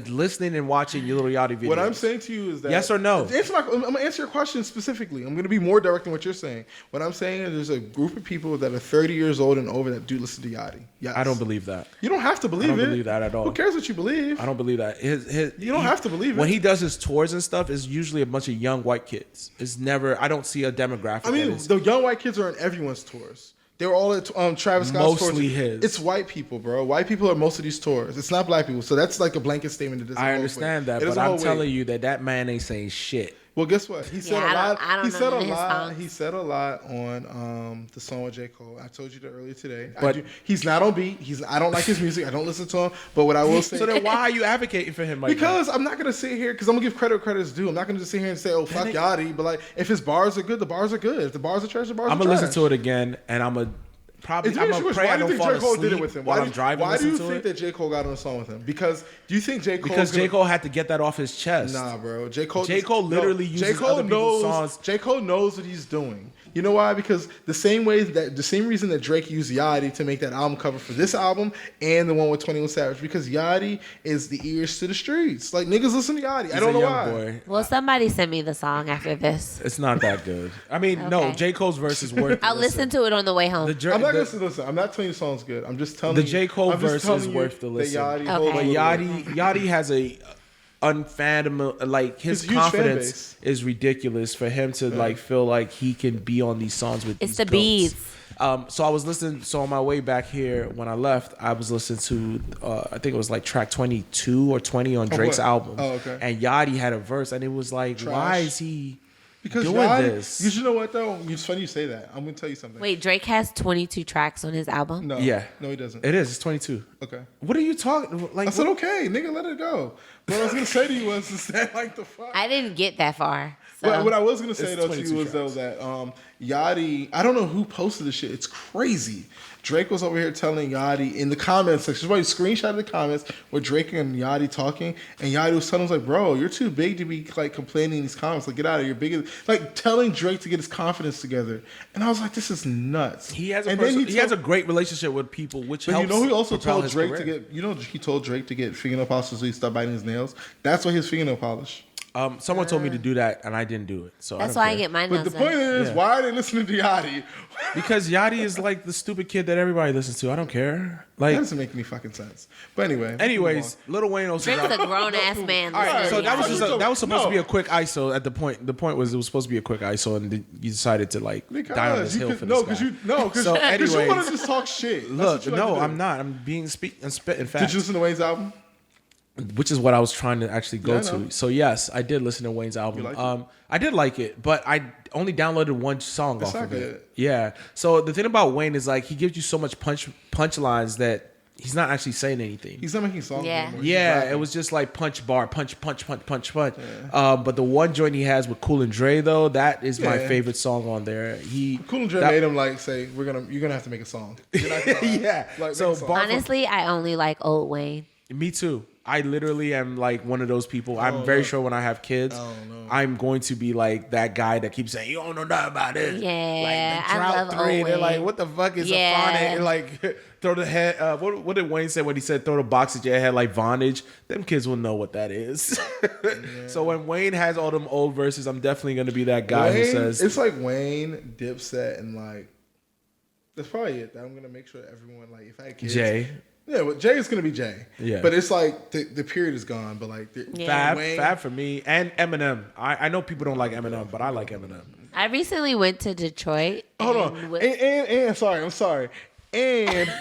listening and watching your little Yachty videos. What I'm saying to you is that yes or no? I'm going to answer your question specifically. I'm going to be more direct than what you're saying. What I'm saying is there's a group of people that are 30 years old and over that do listen to Yachty. Yes. I don't believe that. You don't have to believe it. I don't believe that at all. Who cares what you believe? I don't believe that. You don't have to believe it. When he does his tours and stuff, it's usually a bunch of young white kids. It's never. I don't see a demographic. I mean, the young white kids are on everyone's tours. They were all at Travis Scott's tours. Mostly his. It's white people, bro. White people are most of these tours. It's not black people. So that's like a blanket statement. That I understand that, but I'm telling you that man ain't saying shit. Well, guess what? He said a lot. I don't He said know a his lot. songs. He said a lot on the song with J. Cole. I told you that earlier today. But he's not on beat. I don't like his music. I don't listen to him. But what I will say. So then why are you advocating for him like because that? I'm not gonna sit here because I'm gonna give credit where credit is due. I'm not gonna just sit here and say, "Oh, fuck Yachty." But like, if his bars are good, the bars are good. If the bars are trash, the bars are trash. I'm gonna listen to it again, and I'm gonna probably. I'm gonna pray I don't fall asleep while I'm driving. Why do you think that J. Cole got on a song with him? Because do you think J. Cole? Because J. Cole had to get that off his chest. Nah, bro. J. Cole literally uses other people's songs. J. Cole knows what he's doing. You know why? Because the same reason that Drake used Yachty to make that album cover for this album and the one with 21 Savage, because Yachty is the ears to the streets. Like niggas listen to Yachty. I don't know why. Boy. Well, somebody send me the song after this. It's not that good. I mean, no. J. Cole's verse is worth. I'll listen to it on the way home. I'm not gonna listen. I'm not telling you the song's good. I'm just telling you. The J. Cole verse is worth the listen. But Yachty has a unfathomable, like his confidence is ridiculous for him to like feel like he can be on these songs with it's these the beats. So I was listening. So on my way back here when I left, I was listening to I think it was like track 22 or 20 on Drake's album. Oh, okay. And Yachty had a verse, and it was like, Trash. why is he because doing Yachty, this? You know what though? It's funny you say that. I'm gonna tell you something. Wait, Drake has 22 tracks on his album? No. Yeah. No, he doesn't. It is. It's 22. Okay. What are you talking? Like I said okay, nigga, let it go. What I was gonna say to you was that like the fuck. I didn't get that far. So. But what I was gonna say It's though to 22 you was though tracks. that Yachty, I don't know who posted this shit. It's crazy. Drake was over here telling Yachty in the comments section. Somebody screenshotted the comments where Drake and Yachty talking, and Yachty was telling him like, "Bro, you're too big to be like complaining in these comments. Like, get out of here. You're bigger." Like telling Drake to get his confidence together. And I was like, "This is nuts." He has a great relationship with people, which But helps. you know, he also propel told his Drake career. to get. You know, he told Drake to get fingernail polish so he stopped biting his nails. That's why his fingernail polish. Someone told me to do that, and I didn't do it. So That's I why don't I care. get my But nails the done. point is, Yeah. why are they listening to Yachty? Because Yachty is like the stupid kid that everybody listens to. I don't care. Like, That doesn't make any fucking sense. But anyway. anyways, Lil Wayne also. Drake's a dropped- grown ass man. All right, Listen so to that was Yachty. that was supposed No. to be a quick ISO at the point. The point was it was supposed to be a quick ISO, and then you decided to like die on this hill for this guy. Because So you anyways- want to just talk shit. That's Look, what you like no, to do. I'm not. I'm being spitting facts. Did you listen to Wayne's album? Which is what I was trying to actually go Yeah, I know. to. So yes, I did listen to Wayne's album. You like it? I did like it, but I only downloaded one song off not of good. it. Yeah. So the thing about Wayne is like he gives you so much punchlines that he's not actually saying anything. He's not making songs Yeah. anymore. He's Yeah, rapping. it was just like punch bar, punch. But the one joint he has with Cool and Dre though, that is my Yeah. favorite song on there. Cool and Dre made him like say, you're gonna have to make a song. You're not gonna- Yeah. Like, So make a song. bar- Honestly, I only like old Wayne. Me too. I literally am like one of those people. I'm very sure when I have kids, I'm going to be like that guy that keeps saying, "You don't know nothing about this." Yeah, like the I Drought love 3. old They're like, Wayne. "What the fuck is Yeah. a phonic?" And like throw the head. What did Wayne say when he said throw the box at your head like Vonage? Them kids will know what that is. So when Wayne has all them old verses, I'm definitely going to be that guy who says it's like Wayne, Dipset, and like that's probably it. That I'm gonna make sure everyone like if I had kids. Jay. Yeah, well, Jay is gonna be Jay. Yeah. But it's like the period is gone. But like Yeah. Fab for me, and Eminem. I know people don't like Eminem, but I like Eminem. I recently went to Detroit. Hold on. And sorry, I'm sorry. And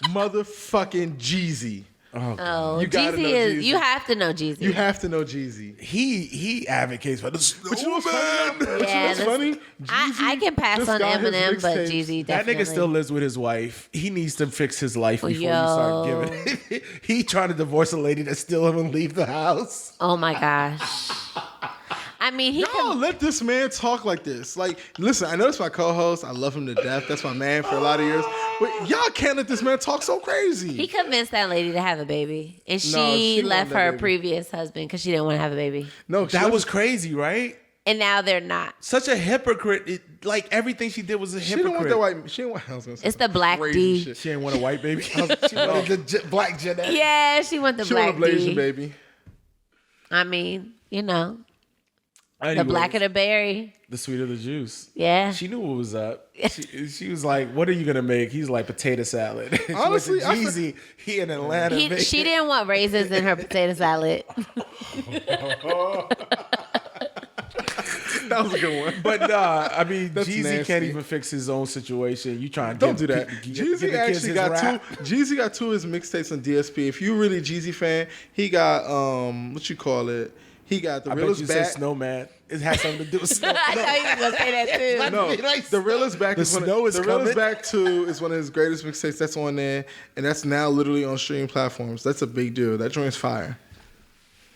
motherfucking Jeezy. Oh, You gotta Jeezy know is. Jeezy. You have to know Jeezy. You have to know Jeezy. He advocates for the But you know what's funny? But you know Yeah, what's that's- funny? I can pass this on guy has Eminem, but mixtapes. Jeezy That definitely. nigga still lives with his wife. He needs to fix his life before you start giving. He trying to divorce a lady that still haven't leave the house. Oh my gosh. I mean, y'all let this man talk like this. Like, listen, I know it's my co-host. I love him to death. That's my man for a lot of years. But y'all can't let this man talk so crazy. He convinced that lady to have a baby, and she left her previous husband because she didn't want to have a baby. No, that was crazy, right? And now they're not. Such a hypocrite. Like everything she did was a hypocrite. She didn't want that white. She didn't want. I was gonna say it's the black D. Shit. She didn't want a white baby. She wanted the black genetic. Yeah, she wanted the black wanted D. baby. I mean, you know, Anyways, the blacker the berry, the sweeter the juice. Yeah, she knew what was up. She was like, "What are you gonna make?" He's like, "Potato salad." Honestly, Jeezy, he in Atlanta. She didn't want raisins in her potato salad. That was a good one. But nah, I mean, That's Jeezy nasty. can't even fix his own situation. You trying to Don't do that. Jeezy actually got two. Jeezy got two of his mixtapes on DSP. If you really Jeezy fan, he got what you call it? He got the realest back. Snowman. It has something to do with snow. I thought you were gonna say that too. No, the realest back is the realest back 2 is one of his greatest mixtapes. That's on there, and that's now literally on streaming platforms. That's a big deal. That joint's fire.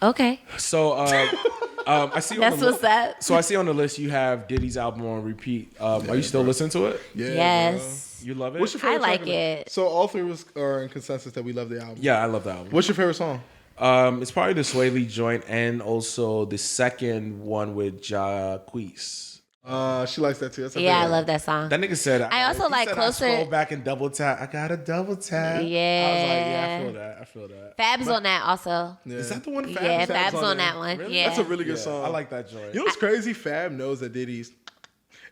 Okay. So I see. That's what's up. So I see on the list you have Diddy's album on repeat. Are you still listening to it? Yeah. Yes. Bro. You love it? What's your favorite I like song? it. So all three of us are in consensus that we love the album. Yeah, I love the album. What's your favorite song? It's probably the Sway Lee joint and also the second one with Jacquees. She likes that too. That's I love that song. That nigga said. I also like Closer. I scroll back and double tap. I got a double tap. Yeah. I was like, yeah, I feel that. Fab's on that also. Yeah. Is that the one? Fab? Yeah, Fab's Fab's on that one. Really? Yeah. That's a really good song. I like that joint. You know what's crazy? Fab knows that Diddy's.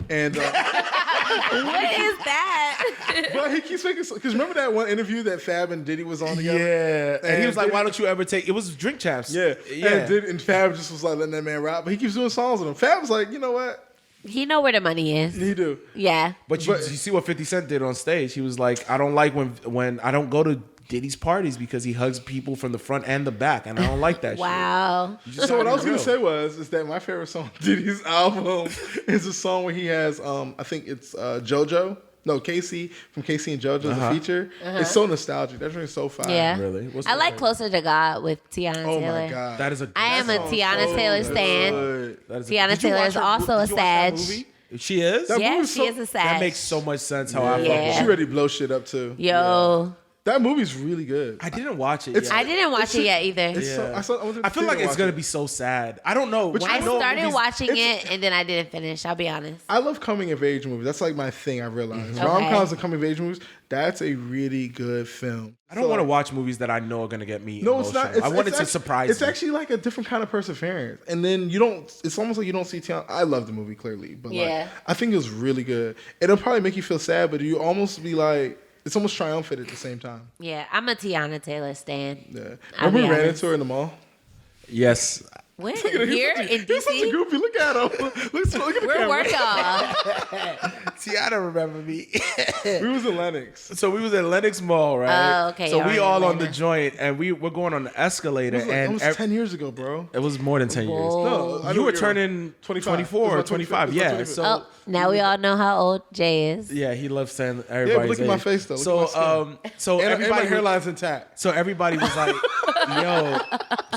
And What is that? but he keeps making because remember that one interview that Fab and Diddy was on together? Yeah, and he was like, Diddy, "Why don't you ever take?" It was Drink Champs. Yeah. And Fab just was like letting that man rap, but he keeps doing songs with him. Fab was like, you know what? He know where the money is. He do. Yeah. But you see what 50 Cent did on stage? He was like, "I don't like when I don't go to Diddy's parties because he hugs people from the front and the back, and I don't like that." Wow. Shit. So what I was gonna say is that my favorite song on Diddy's album is a song where he has I think it's JoJo. No, Casey from Casey and JoJo, the feature. It's so nostalgic. That joint is so fire. Yeah. Really? I like Closer to God with Tiana Oh Taylor. my god. That is a. I am a Tiana Taylor stan. Tiana Did you Taylor watch is her- also a did you watch that Sag. movie? She is. That Yeah, movie's she so- is a Sag. That makes so much sense. How I fuck Yeah. with She her. ready to blow shit up too. Yo. That movie's really good. I didn't watch it. Yet. I didn't watch it yet either. It's so, I feel like it's gonna be so sad. I don't know. But When I know started movies- watching it and then I didn't finish. I'll be honest. I love coming of age movies. That's like my thing. I realized Okay. rom-coms and coming of age movies. That's a really good film. I don't want to watch movies that I know are gonna get me. No, it's not. I want it to surprise. It's me. actually like a different kind of perseverance, and then you don't. It's almost like you don't see. I love the movie clearly, but like I think it was really good. It'll probably make you feel sad, but you almost be like. It's almost triumphant at the same time. Yeah, I'm a Tiana Taylor stan. Yeah. I'll Remember be we ran honest. into her in the mall? Yes. When? Look at him. Here in He's such a DC? goofy. Look at him. Look at the Where camera. were y'all? See, I don't remember me. We was in Lennox. So we was at Lenox Mall, right? Oh, okay, So y'all we in all on Atlanta. the joint, and we're going on the escalator, It was, and almost 10 years ago, bro. it was more than 10 years. Whoa. No, I know You were what you're turning 25. 24 It or was my 25, 25. yeah. It was So Oh, now we all know how old Jay is. yeah, he loves saying Yeah, everybody's but look at my age. face though. Look So at my skin. so And my everybody hairline's intact. So everybody was like, yo.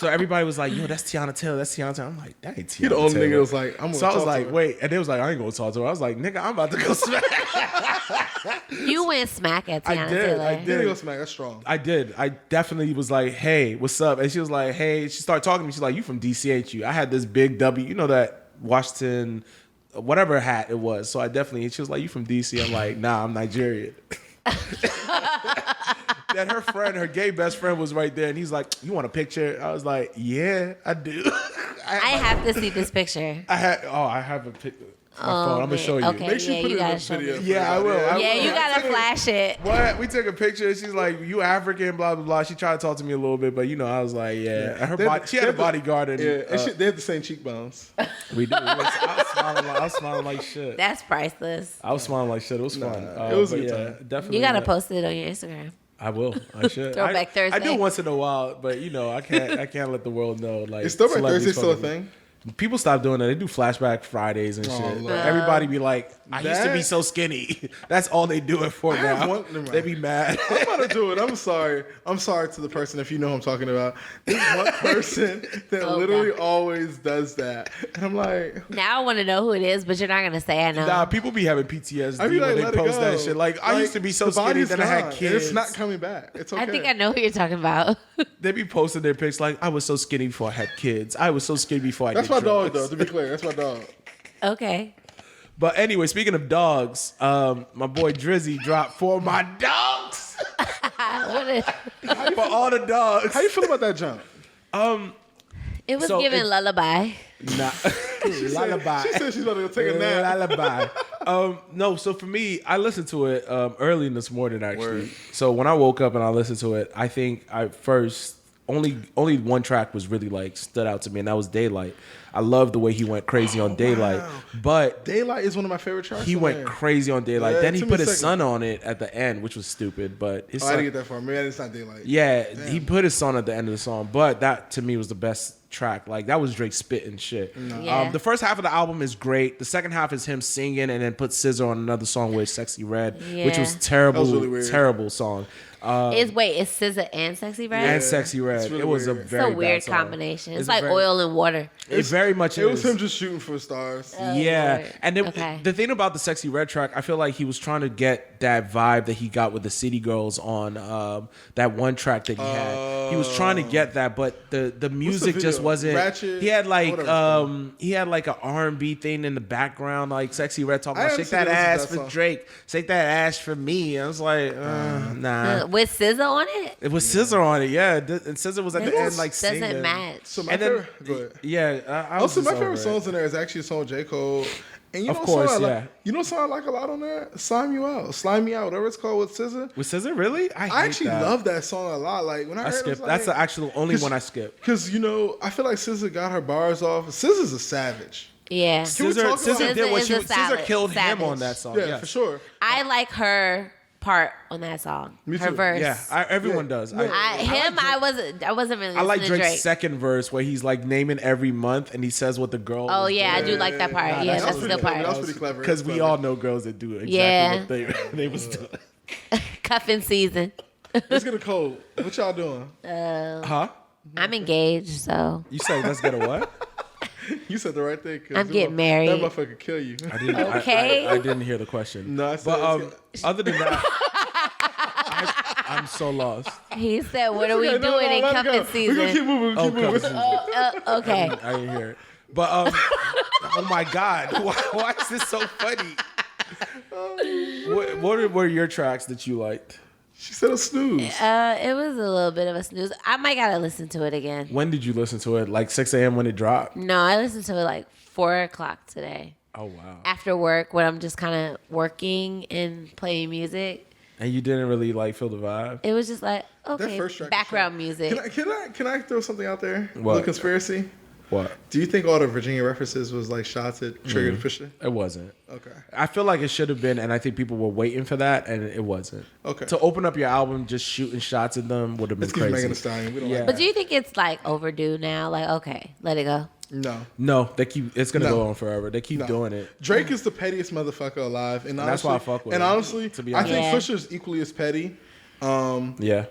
So everybody was like, yo, that's Tiana Taylor. That's Tiana Taylor. I'm like, that ain't Tiana He the only Taylor. nigga that was like, I'm gonna So I was talk like, to her. wait. And they was like, I ain't gonna talk to her. I was like, nigga, I'm about to go smack. You went smack at Tiana did, Taylor. I He did. didn't go smack. That's strong. I did. I definitely was like, hey, what's up? And she was like, hey. She started talking to me. She's like, you from DC, ain't you? I had this big W. You know that Washington, whatever hat it was. So I definitely, she was like, you from DC? I'm like, nah, I'm Nigerian. Then her friend, her gay best friend was right there. And he's like, you want a picture? I was like, yeah, I do. I have to see this picture. I have a picture. My phone. I'm gonna man. show you. Okay. Make sure Yeah, you put you it in gotta the show me. video. Yeah, I will. Yeah, you gotta flash it. What? We took a picture. She's like, "You African?" Blah blah blah. She tried to talk to me a little bit, but you know, I was like, "Yeah." And her body, she had a bodyguard, and Yeah, and they have the same cheekbones. we do. I was smiling like shit. That's priceless. I was smiling like shit. It was fun. it was a but good yeah, time. definitely. You gotta post it on your Instagram. I will. I should. Throwback I Thursday. do once in a while, but you know, I can't let the world know. Like, Is Throwback celebrities Thursday still a fucking- thing? People stop doing that. They do flashback Fridays and shit. Lord. Everybody be like, I used to be so skinny. That's all they do it for now. They be mad. I'm about to do it. I'm sorry. I'm sorry to the person if you know who I'm talking about. There's one person that literally always does that. And I'm like... Now I want to know who it is, but you're not going to say I know. Nah, people be having PTSD when they post that shit. Like, I used to be so skinny, then I had kids. It's not coming back. It's okay. I think I know who you're talking about. They be posting their pics like, I was so skinny before I had kids. I was so skinny before I That's my dog, though, to be clear. That's my dog. Okay. But anyway, speaking of dogs, my boy Drizzy dropped For My Dogs. For all the dogs. How you feel about that jump? It was giving lullaby. Nah. Lullaby. She said she's about to go take a nap. Lullaby. No, so for me, I listened to it early in this morning, actually. Word. So when I woke up and I listened to it, I think only one track was really like stood out to me, and that was Daylight. I love the way he went crazy on Daylight. Wow. But Daylight is one of my favorite tracks. He went crazy on Daylight. Then he put his son on it at the end, which was stupid. But his son, I didn't get that far. Maybe it's not Daylight. Yeah, damn. He put his son at the end of the song. But that to me was the best track. Like that was Drake spitting shit. No. Yeah. The first half of the album is great. The second half is him singing and then put SZA on another song with Sexy Red, which was terrible. That was really weird. Terrible song. It's SZA and Sexy Red? And Sexy Red. Really it was weird. A very It's a weird combination. It's like oil and water. It very much is. It was him just shooting for stars. Yeah. Lord. And the thing about the Sexy Red track, I feel like he was trying to get that vibe that he got with the City Girls on that one track that he had. He was trying to get that, but the music just wasn't. Ratchet, he had like an R&B thing in the background, like Sexy Red talking about shake that ass for Drake, shake that ass for me. I was like, nah. With SZA on it? It was SZA on it, yeah. And SZA was at the end like singing. Doesn't match. So my favorite, go ahead. Yeah. Also, my favorite songs in there is actually a song with J. Cole. And you know, you know, song I like a lot on there. Slime You Out, Slime Me Out, whatever it's called with SZA. With SZA, really? I actually love that song a lot. Like when I heard skipped. It, that's the actual only one I skipped. Because you know, I feel like SZA got her bars off. SZA's a savage. Yeah, SZA did what SZA killed him on that song. Yeah, for sure. I like her part on that song. Me too. Her verse. Yeah, everyone does. I wasn't really. I like Drake's Drake's second verse where he's like naming every month and he says what the girl. Oh yeah, I do like that part. Nah, yeah, that's a good part. That was pretty clever. Because we all know girls that do exactly what they was doing. Cuffing season. It's getting cold. What y'all doing? I'm engaged, so. You say let's get a what? You said the right thing. I'm getting married. That motherfucker kill you. I didn't, I didn't hear the question. No, I said but other than that, I'm so lost. He said, "What are we doing in cuffing season?" We're gonna keep moving. Okay. I didn't hear it. But oh my God, why is this so funny? What were your tracks that you liked? She said a snooze. It was a little bit of a snooze. I might gotta listen to it again. When did you listen to it? Like 6 a.m. when it dropped? No, I listened to it like 4 o'clock today. Oh wow! After work, when I'm just kind of working and playing music. And you didn't really like feel the vibe? It was just like okay, background music. Can I throw something out there? What? The conspiracy. What? Do you think all the Virginia references was like shots that triggered Fisher? It wasn't. Okay. I feel like it should have been, and I think people were waiting for that, and it wasn't. Okay. To open up your album just shooting shots at them would have been crazy. Megan Thee Stallion. We don't like but do you think it's like overdue now? Like, okay, let it go. No. It's gonna go on forever. They keep doing it. Drake is the pettiest motherfucker alive, and that's why I fuck with him. And honestly, to be I honest. think Fisher's equally as petty. Yeah.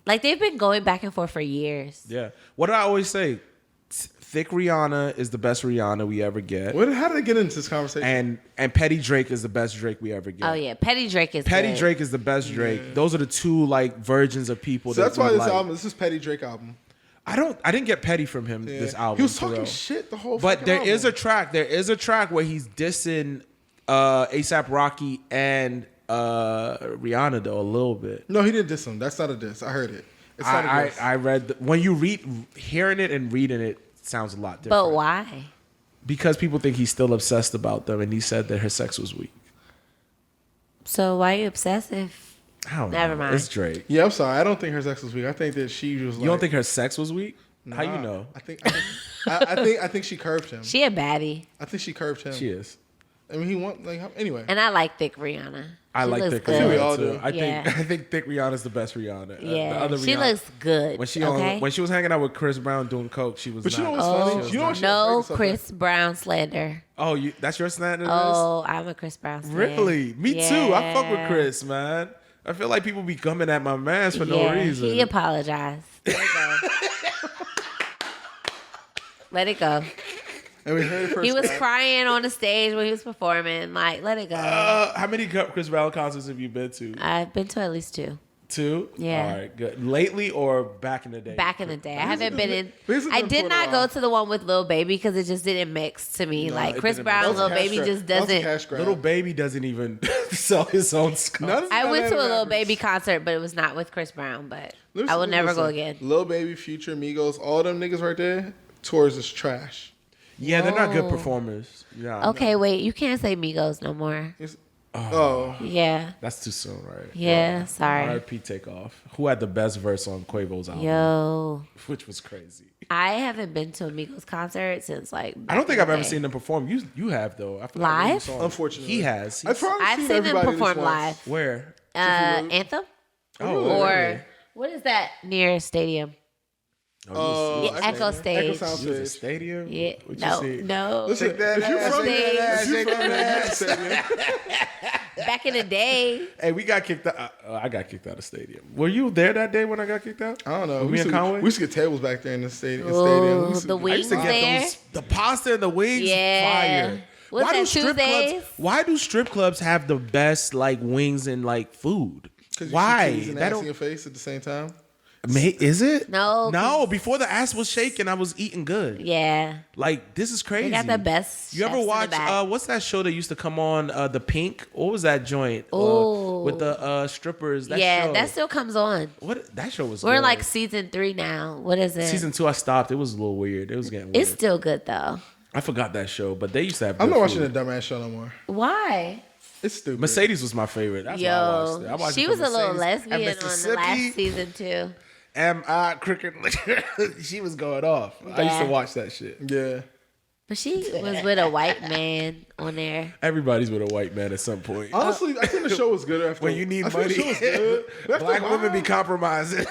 Like they've been going back and forth for years. Yeah. What do I always say? Thick Rihanna is the best Rihanna we ever get. How did they get into this conversation? And Petty Drake is the best Drake we ever get. Oh yeah, Petty Drake is the best Drake. Yeah. Those are the two like versions of people. So that's why this is Petty Drake album. I didn't get Petty from him this album. He was talking shit the whole. But there album. is a track where he's dissing A$AP Rocky and Rihanna though a little bit. No, he didn't diss him. That's not a diss. I heard it. It's not a diss. I read when you hearing it and reading it sounds a lot different. But why? Because people think he's still obsessed about them, and he said that her sex was weak. So why are you obsessive? I don't know. Never mind. It's Drake. Yeah, I'm sorry. I don't think her sex was weak. I think that she was. You don't think her sex was weak? Nah, how you know? I think she curved him. She a baddie. I think she curved him. She is. I mean, he anyway. And I like thick Rihanna. I She like looks Thick good. Rihanna We all too. do. I think Thick Rihanna's the best Rihanna. Yeah, the other she Rihanna, looks good. when she was hanging out with Chris Brown doing coke, she was. But not, you know what's funny? she was You know not- what she- No Break us up, Chris Brown slander. Oh, that's your slander? Oh, I'm a Chris Brown slander. Really? Me too. I fuck with Yeah. Chris, man. I feel like people be coming at my mans for no reason. He apologized. Let it go. Let it go. And we heard it first. He was guys. crying on the stage when he was performing. Like, let it go. How many Chris Brown concerts have you been to? I've been to at least 2. 2? Yeah. All right, good. Lately or back in the day? Back in the day. I haven't been in. He's I been did for a not while. go to the one with Lil Baby because it just didn't mix to me. No, like it Chris didn't Brown, mix. Lil That was a Baby cash just grab. That was a doesn't. cash grab. Little Baby doesn't even sell his own stuff. None of I the went to a Atlanta Lil rappers. Baby concert, but it was not with Chris Brown. But Listen, I will never go listen. again. Lil Baby, Future, Migos, all them niggas right there. Tours is trash. Yeah, they're not good Whoa. performers. Yeah. Okay, wait. You can't say Migos no more. Oh, Yeah. That's too soon, right? Yeah. Sorry. R.I.P. Takeoff. Who had the best verse on Quavo's album? Yo. Which was crazy. I haven't been to a Migos concert since like. I don't think I've ever seen. seen them perform. You have though. I forgot where you Live? saw 'em. Unfortunately. he has. I've probably I've seen seen them everybody at least perform once. live. Where? Anthem Oh, or really? what is that near Stadium? Oh, Yeah, you was- Echo Stage. Echo Sound you was a Stage. stadium? Yeah. What No. you see? No. Listen, Shake that if you're ass, from shake there, that if you're ass, from shake there, that stadium. Back in the day. Hey, we got kicked out. I got kicked out of stadium. Were you there that day when I got kicked out? I don't know. With me and Conway? We used to get tables back there in the stadium. Ooh, We used to- the I wings used to get there. those, the pasta and the wings. Yeah. Fire. What's that, Tuesdays? Why do strip clubs have the best like wings and like food? 'Cause you Why? shoot titties and That ass don't. in your face at the same time. Is it? No, No. 'cause- Before the ass was shaking, I was eating good. Yeah. Like this is crazy. They got the best. You ever chefs in the watch back. what's that show that used to come on The Pink? What was that joint? Ooh. With the strippers. That Yeah, show. that still comes on. What that show was. We're in good. like season 3 now. What is it? Season 2. I stopped. It was a little weird. It was getting weird. It's still good though. I forgot that show, but they used to have. I'm good not watching food. the dumbass show no more. Why? It's stupid. Mercedes was my favorite. That's why I watched it. I Yo, watched she it was for a little Mercedes and lesbian on the Mississippi. last season too. Am I cricket? She was going off. I used to Yeah. watch that shit. Yeah. But she was with a white man on there. Everybody's with a white man at some point. Honestly, I think the show was good after. When you need I think money, the show was good. But after black a women be while- compromising.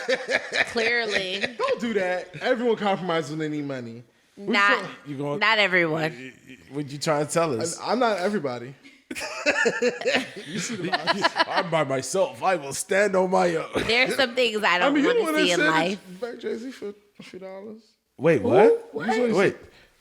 Clearly, Don't do that. Everyone compromises when they need money. not You going? not everyone. What you trying to tell us? I'm not everybody. I'm by myself. I will stand on my own. There's some things I I don't mean, you want the to one see that in said life. you back Jay-Z for a few dollars. Wait, what? Wait.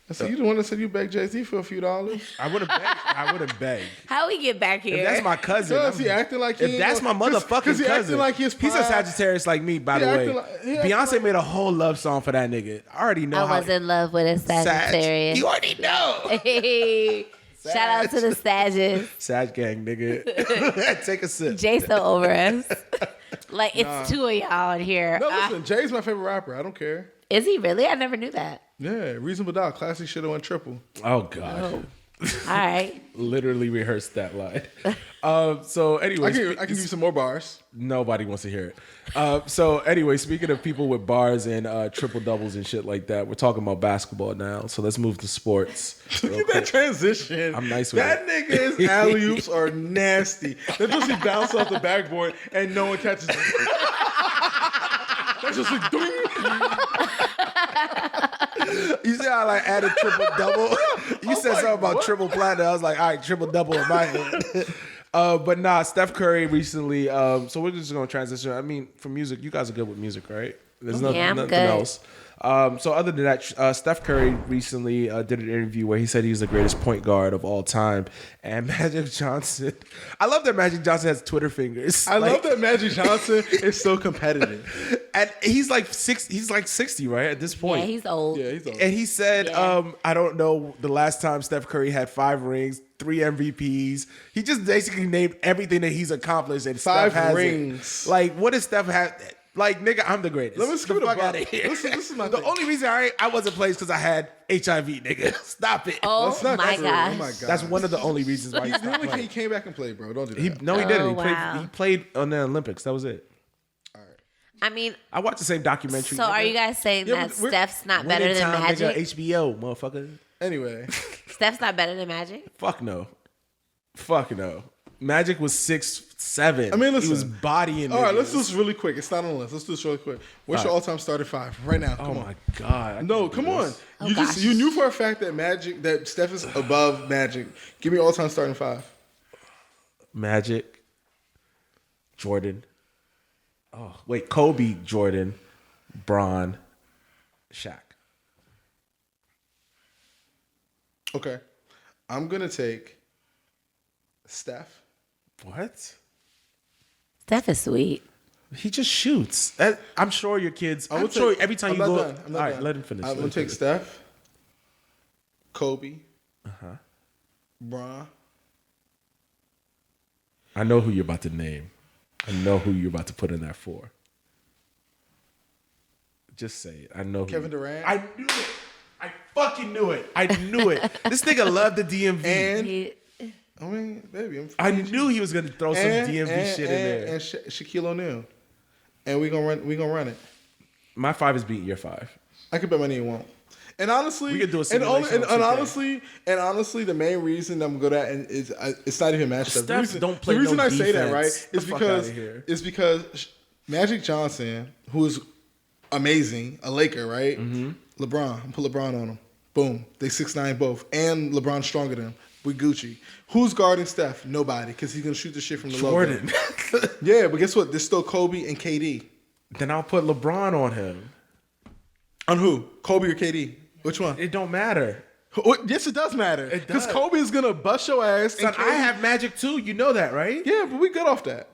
I said you the one that said you back Jay-Z for a few dollars. I wouldn't beg. I wouldn't beg. How we get back here? If that's my cousin, Cause he acting like he if ain't that's my gonna- 'cause motherfucking he cousin, acting like his he's a pride- Sagittarius like me, by He the way. acting like- Beyonce made a whole love song for that nigga. I already know I how. was in love with a Sag. Sagittarius. You already know. Hey, shout out to the Sages. Sag gang, nigga. Take a sip. Jay so over us. Like it's 2 of y'all in here. No, listen, Jay's my favorite rapper. I don't care. Is he really? I never knew that. Yeah, Reasonable Doubt. Classic should have went triple. Oh God. All right. Literally rehearsed that line. So anyway, I can give you some more bars. nobody wants to hear it. So anyway, speaking of people with bars and triple doubles and shit like that, we're talking about basketball now. So let's move to sports. Look at that transition. I'm nice with that it. nigga's alley oops are nasty. They're just he bounce off the backboard and no one catches it. That's just like doing. You see how I like added triple double? You said something about triple platinum. I was like, all right, triple double in my head. But nah, Steph Curry recently. So we're just gonna transition. I mean, for music, you guys are good with music, right? There's nothing, Yeah, I'm nothing good. else. So other than that, Steph Curry recently did an interview where he said he's the greatest point guard of all time. And Magic Johnson, I love that Magic Johnson has Twitter fingers. I love that Magic Johnson is so competitive. And he's like 60, right? At this point. Yeah, he's old. Yeah, he's old. And he said, Yeah. I don't know the last time Steph Curry had 5 rings, 3 MVPs. He just basically named everything that he's accomplished and 5 Steph has rings. It. Like, what does Steph have? Like, nigga, I'm the greatest. Let me Get scoot the fuck up. out of here. Listen, this is my the thing. only reason I wasn't placed because I had HIV, nigga. Stop it. Oh That's not my true. gosh. Oh my god. That's one of the only reasons why he stopped He playing. came back and played, bro. Don't do that. He didn't. Oh, He wow. played on the Olympics. That was it. I mean, I watched the same documentary. so are you guys saying Yeah, that we're- Steph's not better Winning than time, nigga, Magic? HBO, motherfucker. Anyway, Steph's not better than Magic? Fuck no. Fuck no. Magic was 6'7". I mean, listen. He was bodying. All right, niggas. let's do this really quick. It's not on the list. Let's do this really quick. What's your all-time starting five right now? Come on. My god! No, come on. Oh, You knew for a fact that Steph is above Magic. Give me all-time starting five. Magic, Jordan. Oh wait, Kobe, Jordan, Bron, Shaq. Okay, I'm gonna take Steph. What? Steph is sweet. He just shoots. I'm sure your kids. I'm sure every time you go. All right, let him finish. I'm gonna take Steph, Kobe, Bron. I know who you're about to name. I know who you're about to put in that for. Just say it. I know. Kevin Durant. I knew it. I fucking knew it. I knew it. This nigga loved the DMV. And I mean, baby, I knew he was gonna throw some DMV shit in there. And Shaquille O'Neal. And we gonna run it. My 5 is beating your 5. I could bet money you won't. And honestly, we could do a simulation and honestly, the main reason I'm good at is it's not even match stuff. The reason I say that, right, is because Magic Johnson, who is amazing, a Laker, right? Mm-hmm. LeBron, put LeBron on him. Boom, they 6'9" both, and LeBron's stronger than him. We Gucci. Who's guarding Steph? Nobody, because he's gonna shoot the shit from the Jordan. logo. Yeah, but guess what? There's still Kobe and KD. Then I'll put LeBron on him. On who? Kobe or KD? Which one? It don't matter. Yes, it does matter. Because Kobe is gonna bust your ass. Son, I have Magic too. You know that, right? Yeah, but we good off that.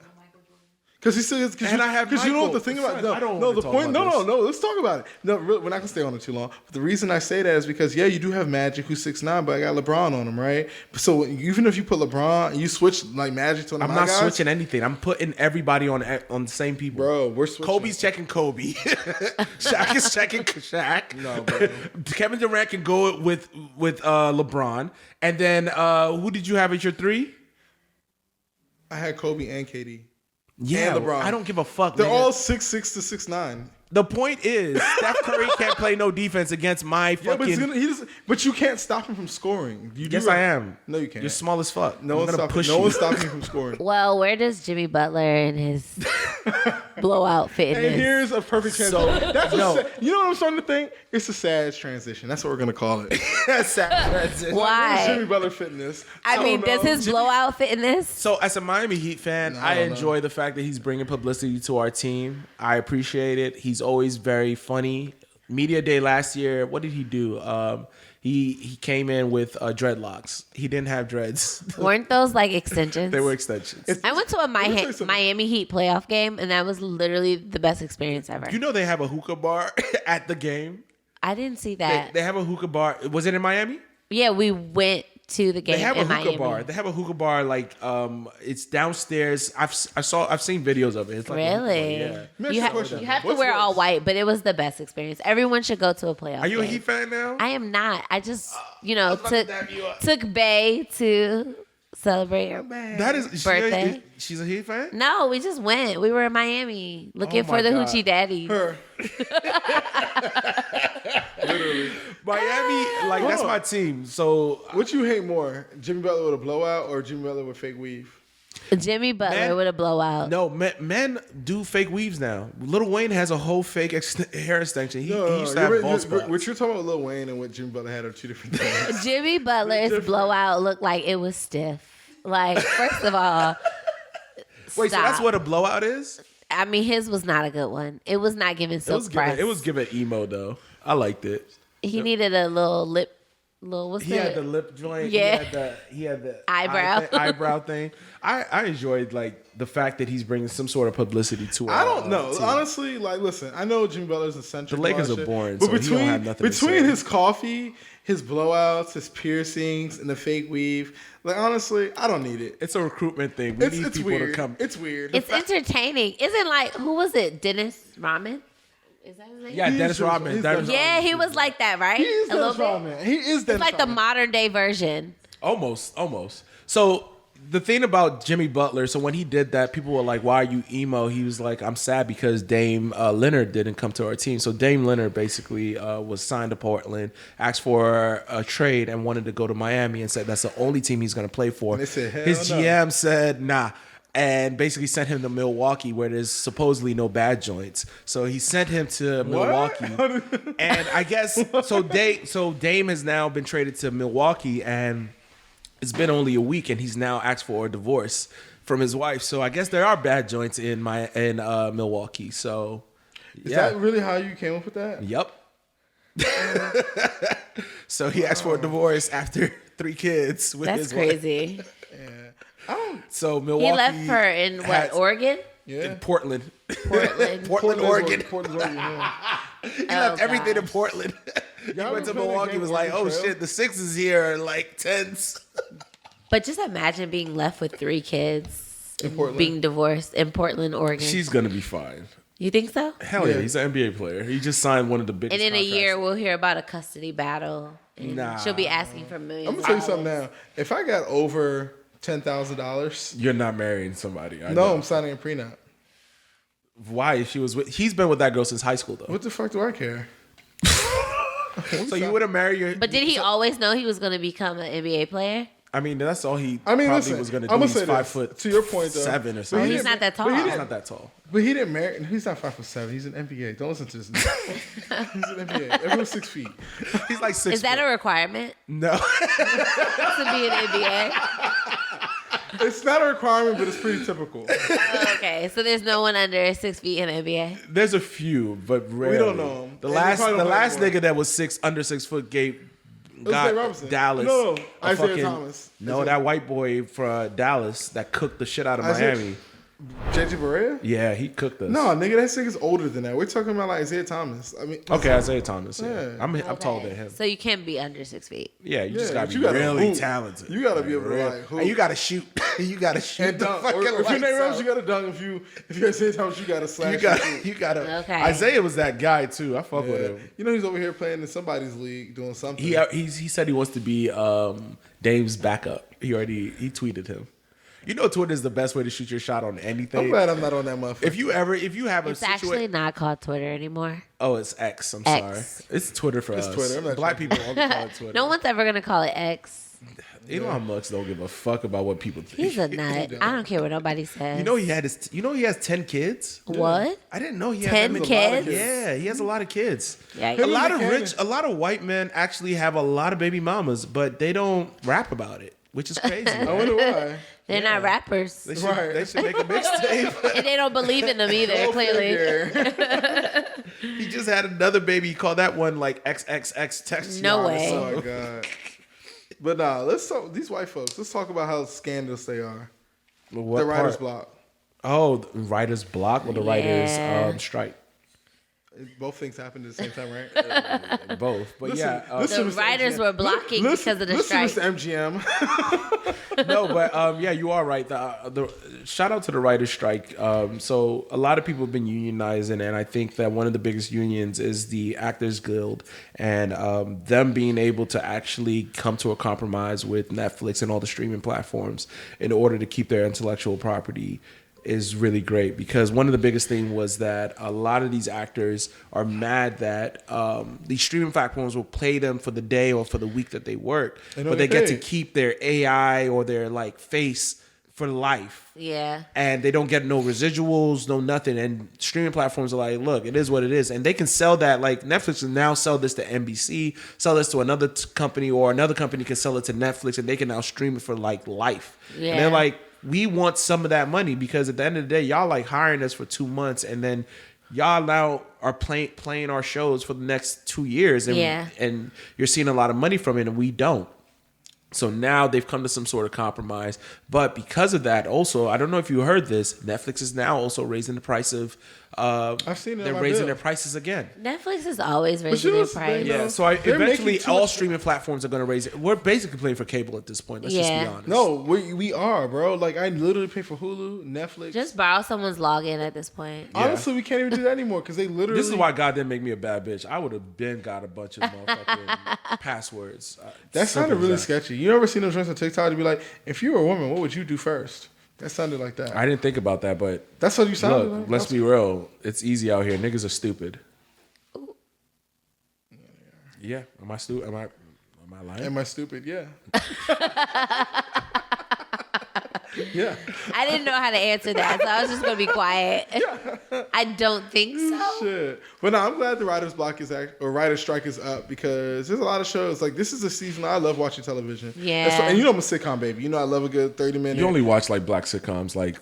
Because he says, because you know what the thing about let's talk about it. No, we're not gonna stay on it too long. But the reason I say that is because you do have Magic who's 6'9", but I got LeBron on him, right? So even if you put LeBron and you switch like Magic to one of my guys, I'm not switching anything. I'm putting everybody on the same people. Bro, we're switching. Kobe's checking Kobe. Shaq is checking Shaq. No, bro. Kevin Durant can go with LeBron, and then who did you have as your 3? I had Kobe and KD. Yeah, and LeBron. I don't give a fuck. They're all 6'6" to 6'9". The point is, Steph Curry can't play no defense against my fucking... But you can't stop him from scoring. Yes, I am. No, you can't. You're small as fuck. No one's stopping you from scoring. Well, where does Jimmy Butler and his blowout fit in And here's a perfect transition. You know what I'm starting to think? It's a SAG transition. That's what we're going to call it. SAG transition. Why? Where does Jimmy Butler fit in this? I mean, does his blowout fit in this? So, as a Miami Heat fan, I enjoy the fact that he's bringing publicity to our team. I appreciate it. He's always very funny. Media Day last year, what did he do? He came in with dreadlocks. He didn't have dreads. Weren't those like extensions? They were extensions. I went to a Miami Heat playoff game, and that was literally the best experience ever. You know they have a hookah bar at the game? I didn't see that. They have a hookah bar. Was it in Miami? Yeah, we went to the game. They have a hookah Miami. bar. They have a hookah bar like it's downstairs. I've seen videos of it. It's like really? Yeah. You have to wear all white, but it was the best experience. Everyone should go to a playoff. Are you game. a Heat fan now? I am not. I just took Bay to celebrate her birthday. She's a Heat fan? No, we just went. We were in Miami looking for the Hoochie Daddy. Her. Literally. Miami, like that's my team. So what you hate more, Jimmy Butler with a blowout or Jimmy Butler with fake weave? Jimmy Butler with a blowout. No, men do fake weaves now. Lil Wayne has a whole fake hair extension. He used to have bald spots. What you're talking about, Lil Wayne and what Jimmy Butler had are two different things. Jimmy Butler's blowout looked like it was stiff. Like, first of all, wait, so that's what a blowout is? I mean, his was not a good one. It was not giving silk press. It was giving emo though. I liked it. He needed a little lip. He had the lip joint. Yeah. He had the eyebrow eyebrow thing. I enjoyed like the fact that he's bringing some sort of publicity to it. I don't know. Honestly, like, listen, I know Jimmy Butler's eccentric. The Lakers are boring, but so he don't have nothing between his coffee, his blowouts, his piercings, and the fake weave, like, honestly, I don't need it. It's a recruitment thing. We need people to come. It's weird. It's entertaining. Isn't like, who was it? Dennis Rodman? Is that his name? Yeah, Dennis Rodman. Yeah, he was like that, right? He is Dennis Rodman. He is Dennis Rodman. It's like the modern day version. Almost. So the thing about Jimmy Butler, so when he did that, people were like, why are you emo? He was like, I'm sad because Dame Leonard didn't come to our team. So Dame Leonard basically was signed to Portland, asked for a trade and wanted to go to Miami and said that's the only team he's going to play for. And they said, hell His no. GM said, nah. And basically sent him to Milwaukee where there's supposedly no bad joints. So he sent him to Milwaukee. And I guess, so Dame has now been traded to Milwaukee and it's been only a week, and he's now asked for a divorce from his wife. So I guess there are bad joints in Milwaukee. So is that really how you came up with that? Yep. So he asked for a divorce after 3 kids with his wife. That's crazy. So Milwaukee. He left her in what, Oregon? Yeah. In Portland. Portland, Oregon. Portland's Oregon. Yeah. He left everything in Portland. He went to Milwaukee. Was like, oh shit, the Sixers here are like 10s. But just imagine being left with 3 kids, In Portland. being divorced in Portland, Oregon. She's gonna be fine. You think so? Hell yeah, Yeah. he's an NBA player. He just signed one of the biggest. And in a contracts. year, we'll hear about a custody battle. And Nah. she'll be asking for millions. I'm gonna tell you something now. If I got over $10,000, You're not marrying somebody. I no, know. I'm signing a prenup. Why? If she was with, he's been with that girl since high school though. What the fuck do I care? So you would have married your. But did he always know he was going to become an NBA player? I mean, that's all he I mean, probably listen, was going to I'm do. gonna He's say 5 this. foot. To your point, though. 7 or But something. he He's didn't- not that but tall. he He's didn't- not that tall. But he didn't marry. He's not 5'7". He's an NBA. Don't listen to this. Nigga. He's an NBA. Everyone's 6 feet. He's like 6. Is that a requirement no? to be an NBA? It's not a requirement, but it's pretty typical. Okay, so there's no one under 6 feet in the NBA. There's a few, but rarely. don't know him. The And last, they probably the don't last play nigga that was under 6 foot It was got Dave Robinson. Dallas. No, a Isaiah fucking- Thomas. No, that white boy from Dallas that cooked the shit out of Isaiah- Miami. JJ Barea? Yeah, he cooked us. No, nigga, that nigga's older than that. We're talking about like Isaiah Thomas. I mean, Okay, Isaiah Thomas. Yeah, Yeah. I'm taller than him. So you can be under 6 feet. Yeah, you just Yeah, gotta but be you gotta really hoop. talented. You gotta be able to, Real- like, hoop. And you gotta shoot. You gotta shoot and the dunk. fucking Or if your lights name Rams, out. you gotta dunk. If you're Isaiah Thomas, you gotta slash. You gotta. Okay. Isaiah was that guy too. I fuck with Yeah. him. You know he's over here playing in somebody's league doing something. He said he wants to be Dame's backup. He tweeted him. You know, Twitter is the best way to shoot your shot on anything. I'm glad I'm not on that motherfucker. If you have a It's actually situation, not called Twitter anymore. oh, it's X. I'm X. sorry, it's Twitter for It's us. Twitter. I'm not Black sure. people only call it Twitter. No one's ever going to call it X. Elon Musk don't give a fuck about what people think. He's a nut. I don't care what nobody says. You know he has 10 kids. What? I didn't know he had 10 that many- kids? Yeah, he has a lot of kids. Yeah, A lot of white men actually have a lot of baby mamas, but they don't rap about it, which is crazy. I wonder why. They're not rappers. They should, Right. they should make a mixtape. And they don't believe in them either, clearly. He just had another baby. He called that one like XXX text. No Yarn or way. something. Oh my god. But nah, let's talk these white folks. Let's talk about how scandalous they are. What the writer's part? block. Oh, the writer's block or the Yeah. writers strike? Both things happened at the same time, right? Both. But Listen, yeah. listen, The Mr. writers MGM. were blocking Listen- because of the listen, strike. Mr. MGM. No, but yeah, you are right. The shout out to the writers' strike. So a lot of people have been unionizing, and I think that one of the biggest unions is the Actors Guild, and them being able to actually come to a compromise with Netflix and all the streaming platforms in order to keep their intellectual property is really great, because one of the biggest things was that a lot of these actors are mad that these streaming platforms will play them for the day or for the week that they work, They don't but they get get to paid. keep their AI or their like face for life, Yeah. and they don't get no residuals, no nothing. And streaming platforms are like, look, it is what it is, and they can sell that. Like Netflix can now sell this to NBC, sell this to another company, or another company can sell it to Netflix, and they can now stream it for like life. Yeah. And they're like, we want some of that money, because at the end of the day, y'all like hiring us for 2 months, and then y'all now are playing our shows for the next 2 years, and Yeah. and you're seeing a lot of money from it, and we don't. So now they've come to some sort of compromise. But because of that, also, I don't know if you heard this, Netflix is now also raising the price of. I've seen it. They're on my raising bill. their prices again. Netflix is always you raising know their what's the price. thing, Yeah, though? so They're eventually making too all much- streaming platforms are going to raise it. We're basically playing for cable at this point. Let's just Yeah. be honest. No, we are, bro. Like I literally pay for Hulu, Netflix. Just borrow someone's login at this point. Honestly, we can't even do that anymore because they literally. This is why God didn't make me a bad bitch. I would have been got a bunch of motherfucking passwords. That Simple sounded as really that. sketchy. You ever seen those joints on TikTok to be like, if you were a woman, what would you do first? That sounded like that. I didn't think about that, but that's what you sounded like. Look, let's be real. It's easy out here. Niggas are stupid. Ooh. Yeah. Am I stupid? Am I lying? Am I stupid? Yeah. Yeah. I didn't know how to answer that, so I was just gonna be quiet. Yeah. I don't think so. Shit. But no, I'm glad the writer's block writer's strike is up because there's a lot of shows. Like this is a season I love watching television. Yeah. And you know I'm a sitcom baby. You know I love a good 30-minute. You only watch like black sitcoms like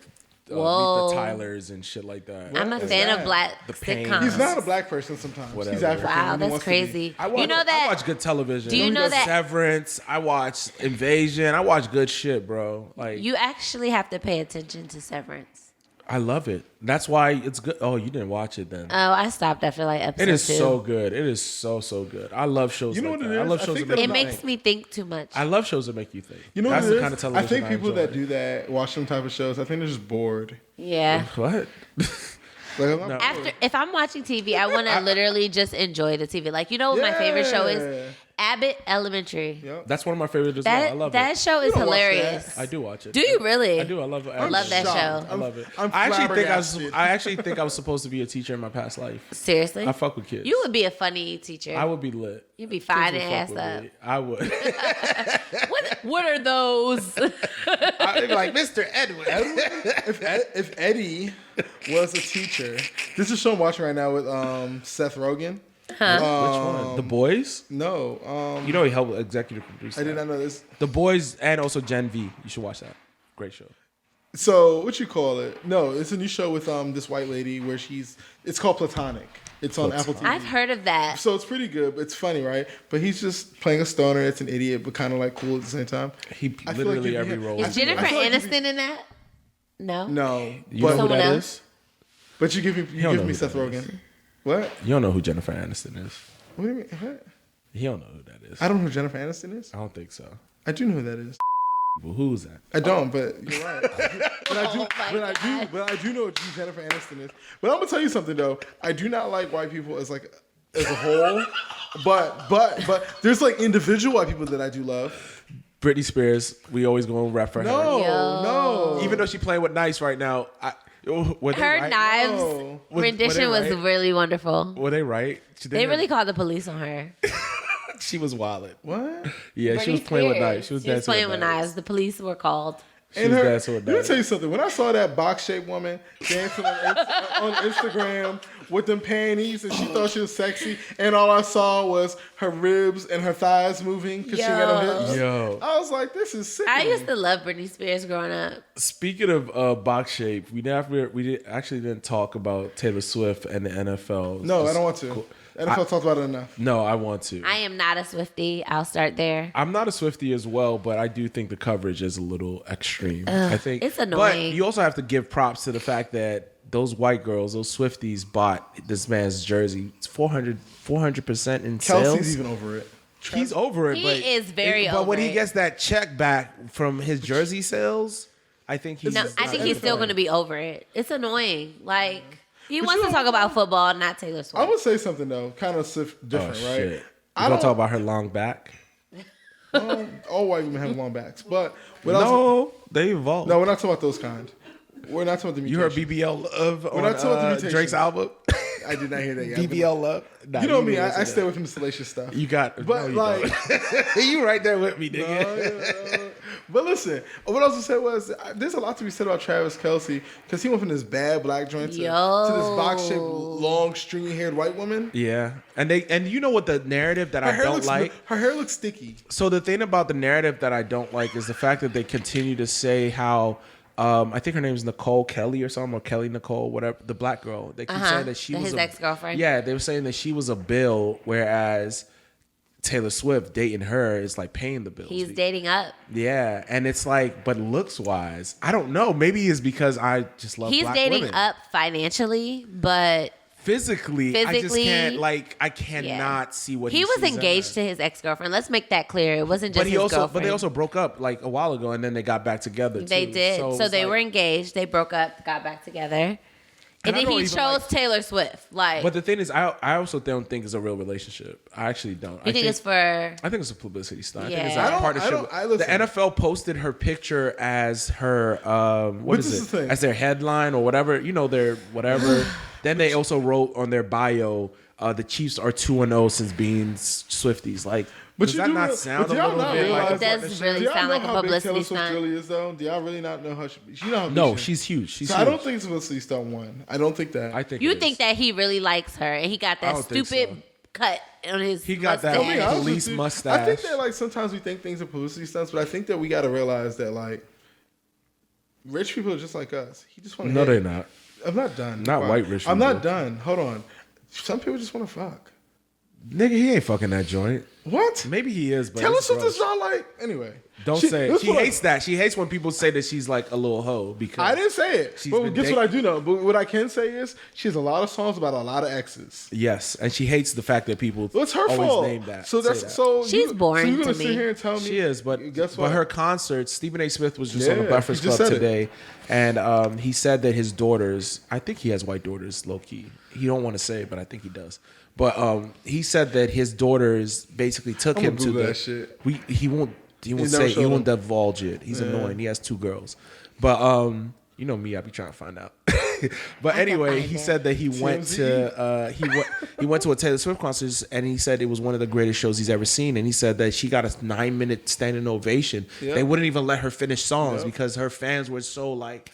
Meet Whoa. the Tylers and shit like that. I'm a fan of black sitcoms. He's not a black person sometimes. Whatever. He's African. Wow, and he that's wants to be. crazy. I watch good television. Do you know that Severance? I watch Invasion. I watch good shit, bro. Like you actually have to pay attention to Severance? I love it. That's why it's good. Oh, you didn't watch it then? Oh, I stopped after like episode 2. It is so good. It is so good. I love shows. You know like what that. it is? I love I shows think that It make makes me think too much. I love shows that make you think. You know That's what it the is? kind of television I think people enjoy. that do that, watch them type of shows, I think they're just bored. Yeah. What? Like, I'm not bored. After, if I'm watching TV, I want to literally just enjoy the TV. Like, you know what my favorite show is? Abbott Elementary. Yep. That's one of my favorites as well. I love that it. show is don't watch hilarious. I do watch it. Do you really? I do. I love it. I love that show. I love it. I'm I flabbergasted. actually think I was supposed to be a teacher in my past life. Seriously? I fuck with kids. You would be a funny teacher. I would be lit. You'd be Kids fine would and fuck ass with up. me. I would. What are those? I'd be like, Mr. Edwin. If Eddie was a teacher, this is a show I'm watching right now with Seth Rogen. Which one? The Boys? No. You know he helped executive produce I did that. not know this. The Boys and also Gen V. You should watch that. Great show. So what you call it? No, it's a new show with this white lady where it's called Platonic. It's on Apple TV. I've heard of that. So it's pretty good. It's funny, right? But he's just playing a stoner. It's an idiot, but kind of like cool at the same time. He I feel literally like every role. Is Jennifer Aniston in that? No. No, You know who Someone that else? is? but you give don't know me who Seth that Rogen. What? You don't know who Jennifer Aniston is. What do you mean? What? He don't know who that is. I don't know who Jennifer Aniston is. I don't think so. I do know who that is. Well, who's that? I don't, but you're right. But I do. Oh my But I do know who Jennifer Aniston is. But I'm gonna tell you something though. I do not like white people as a whole. But there's like individual white people that I do love. Britney Spears. We always go and rep for her. No. Even though she playing with Nice right now. Were they Her right? Knives No. rendition were was they right? really wonderful. Were they right? They really called the police on her. She was wildin'. What? Yeah, she was playing with knives. She was dancing playing with knives. The police were called. She was dancing with Let me knives. tell you something. When I saw that box-shaped woman dancing on Instagram with them panties, and she thought she was sexy, and all I saw was her ribs and her thighs moving because she got no hips. Yo. I was like, this is sick. I used to love Britney Spears growing up. Speaking of box shape, we didn't talk about Taylor Swift and the NFL. No, I don't want to. NFL talked about it enough. No, I want to. I am not a Swiftie. I'll start there. I'm not a Swiftie as well, but I do think the coverage is a little extreme. I think it's annoying. But you also have to give props to the fact that those white girls, those Swifties, bought this man's jersey. It's 400% in sales. Kelsey's even over it. He's over it. He but is very But when over he it. gets that check back from his jersey sales, I think he's. No, I think he's still going to be over it. It's annoying. Like, he wants you to know- talk about football, not Taylor Swift. I'm going to say something, though, kind of different, Oh, right? shit. You I gonna don't- talk about her long back? All white women have long backs. But No, they evolved. no, we're not talking about those kind. We're not talking about the You heard mutation. BBL Love on not talking about the mutation. Drake's album? I did not hear that yet. BBL Love? Nah, You know me. didn't I listen to stay that. with some salacious stuff. You got, But, no, you like- don't. You right there with me, nigga. But listen, what I was gonna say was there's a lot to be said about Travis Kelce because he went from this bad black joint to this box-shaped, long, stringy-haired white woman. Yeah, and you know what the narrative that Her I hair don't looks like. her hair looks sticky. So the thing about the narrative that I don't like is the fact that they continue to say how. I think her name is Nicole Kelly or something, or Kelly Nicole, whatever. The black girl. They keep saying that she was his ex-girlfriend. Yeah, they were saying that she was a bill, whereas Taylor Swift dating her is like paying the bills. He's dating up. Yeah, and it's like, but looks wise, I don't know. Maybe it's because I just love. He's black dating women. up financially, but Physically, I just can't. Like, I cannot see what he was sees in engaged her. to his ex-girlfriend. Let's make that clear. It wasn't just his girlfriend. But they also broke up like a while ago, and then they got back together. They too. did. So it's they like- were engaged. They broke up, got back together. And then he chose Taylor Swift. Like, but the thing is, I also don't think it's a real relationship. I actually don't. You think it's for? I think it's a publicity stunt. Yeah. I think it's a partnership. The NFL posted her picture as her as their headline or whatever. You know, their whatever. Then they also wrote on their bio, the Chiefs are 2-0 since being Swifties. Like, but does that not sound a little bit like it does really sound like a publicity stunt? Really is though? Do y'all really not know how she? You know how no, she's huge. She's so huge. I don't think it's publicity stunt one. I don't think that. I think you think that he really likes her, and he got that stupid cut on his. He got mustache. that police mustache. I think that like sometimes we think things are publicity stunts, but I think that we got to realize that like rich people are just like us. He just want to. No, they're not. I'm not done. Not white rich people. I'm not done. Hold on. Some people just want to fuck. Nigga, he ain't fucking that joint. What? Maybe he is, but Taylor Swift is not like anyway. Don't say it. She hates that. She hates when people say that she's like a little hoe because I didn't say it. But guess what I do know? But what I can say is she has a lot of songs about a lot of exes. Yes, and she hates the fact that people it's her always fault. name that. So that's so she's boring so you're gonna to me. Sit here and tell me she is, but guess what? But her concerts, Stephen A. Smith was just on the Breakfast Club today, and he said that his daughters, I think he has white daughters, low key. He don't want to say it, but I think he does. But he said that his daughters basically took him to the. That shit. He won't divulge it. He's annoying. He has 2 girls, but you know me, I be trying to find out. But anyway, he said that he went to he went to a Taylor Swift concert, and he said it was one of the greatest shows he's ever seen. And he said that she got a 9-minute standing ovation. Yep. They wouldn't even let her finish songs because her fans were so like.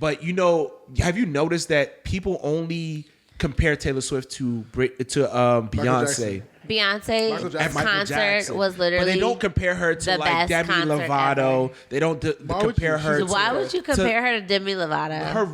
But you know, have you noticed that people only compare Taylor Swift to Beyonce? Beyonce's concert was literally. But they don't compare her to like Demi Lovato. Ever. They don't compare her. So why would you compare her to Demi Lovato? Her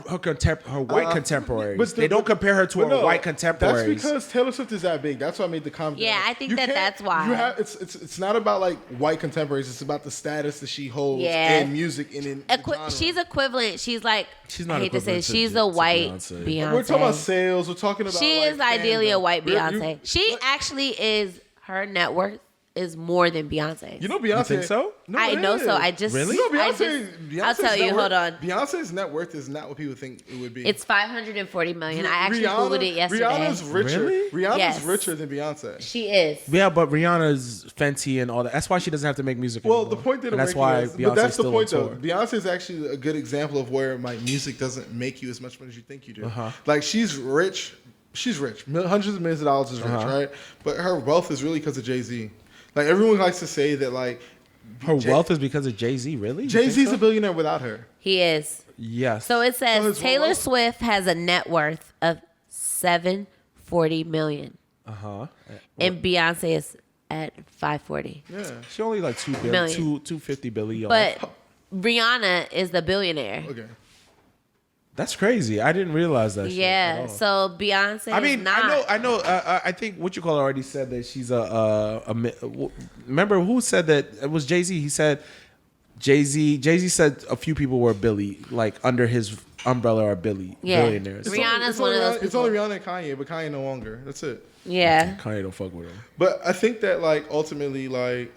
white contemporaries. But they don't compare her to her white contemporaries. That's because Taylor Swift is that big. That's why I made the comment. Yeah, I think that's why. It's not about like white contemporaries. It's about the status that she holds in music and in. She's equivalent. She's like. She's not. I hate to say she's a white Beyonce. We're talking about sales. We're talking about. She is ideally a white Beyonce. She actually is. Her net worth is more than Beyonce. You know Beyonce? You think so? No, I know so. I just really. You know Beyonce's I'll tell you. Hold on. Beyonce's net worth is not what people think it would be. It's $540 million. I actually googled it yesterday. Rihanna's richer. Really? Rihanna's richer than Beyonce. She is. Yeah, but Rihanna's Fenty and all that. That's why she doesn't have to make music anymore. Well, the point that that's why Beyonce's but that's the still point on though. tour. Beyonce is actually a good example of where my music doesn't make you as much money as you think you do. Like she's rich. She's rich. Hundreds of millions of dollars is rich, right? But her wealth is really because of Jay-Z. Like everyone likes to say that like her wealth is because of Jay-Z, really? Jay-Z's a billionaire without her. He is. Yes. So it says Taylor Swift has a net worth of $740 million. And Beyonce is at $540. Yeah. She only like $250 billion. But Rihanna is the billionaire. Okay. That's crazy. I didn't realize that. Yeah. Shit so Beyonce. I mean, is not. I know. I think what you call already said that she's a. Remember who said that? It was Jay-Z. He said Jay-Z said a few people were like under his umbrella are billionaires. Rihanna's one of those people. It's only Rihanna and Kanye, but Kanye no longer. That's it. Yeah. Kanye don't fuck with him. But I think that like ultimately like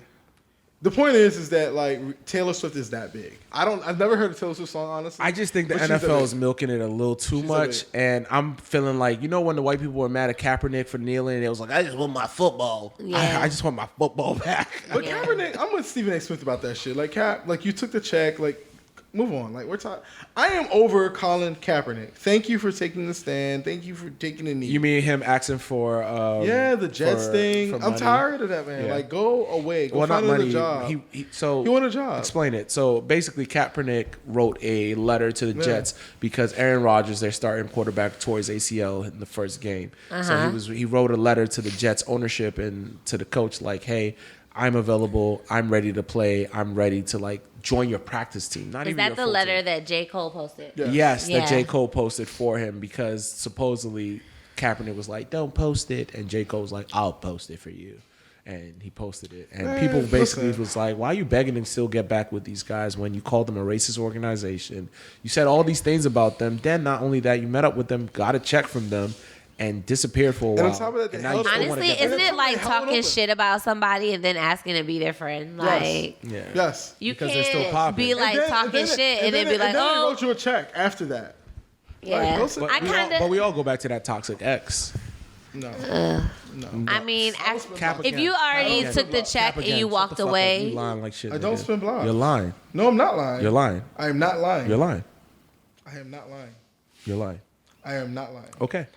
the point is that like Taylor Swift is that big. I've never heard a Taylor Swift song honestly. I just think the NFL is milking it a little too much, and I'm feeling like when the white people were mad at Kaepernick for kneeling, and it was like I just want my football. Yeah. I just want my football back. But Kaepernick, I'm with Stephen A. Smith about that shit. Like like you took the check, like. Move on. Like we're talking. I am over Colin Kaepernick. Thank you for taking the stand. Thank you for taking the knee. You mean him asking for? The Jets thing. I'm tired of that, man. Yeah. Like go away. Go find another job. He want a job. Explain it. So basically, Kaepernick wrote a letter to the Jets because Aaron Rodgers, their starting quarterback, tore his ACL in the first game. So he wrote a letter to the Jets ownership and to the coach like, hey, I'm available. I'm ready to play. I'm ready to like join your practice team. Is that the letter that J. Cole posted? Yeah. Yes, that J. Cole posted for him because supposedly Kaepernick was like, don't post it. And J. Cole was like, I'll post it for you. And he posted it. And people basically was like, why are you begging him to still get back with these guys when you called them a racist organization? You said all these things about them. Then not only that, you met up with them, got a check from them, and disappeared for a while. And on top of that, honestly, isn't it like talking shit about somebody and then asking to be their friend? Like, yes. You because can't they're still popping. be like talking shit and then be like, they wrote you a check after that. Yeah, But we all go back to that toxic ex. No. I mean, Cap if you already took the check and you walked away, you lying like shit. I don't spend blocks. You're lying. No, I'm not lying. You're lying. I am not lying. You're lying. I am not lying. You're lying. I am not lying. Okay.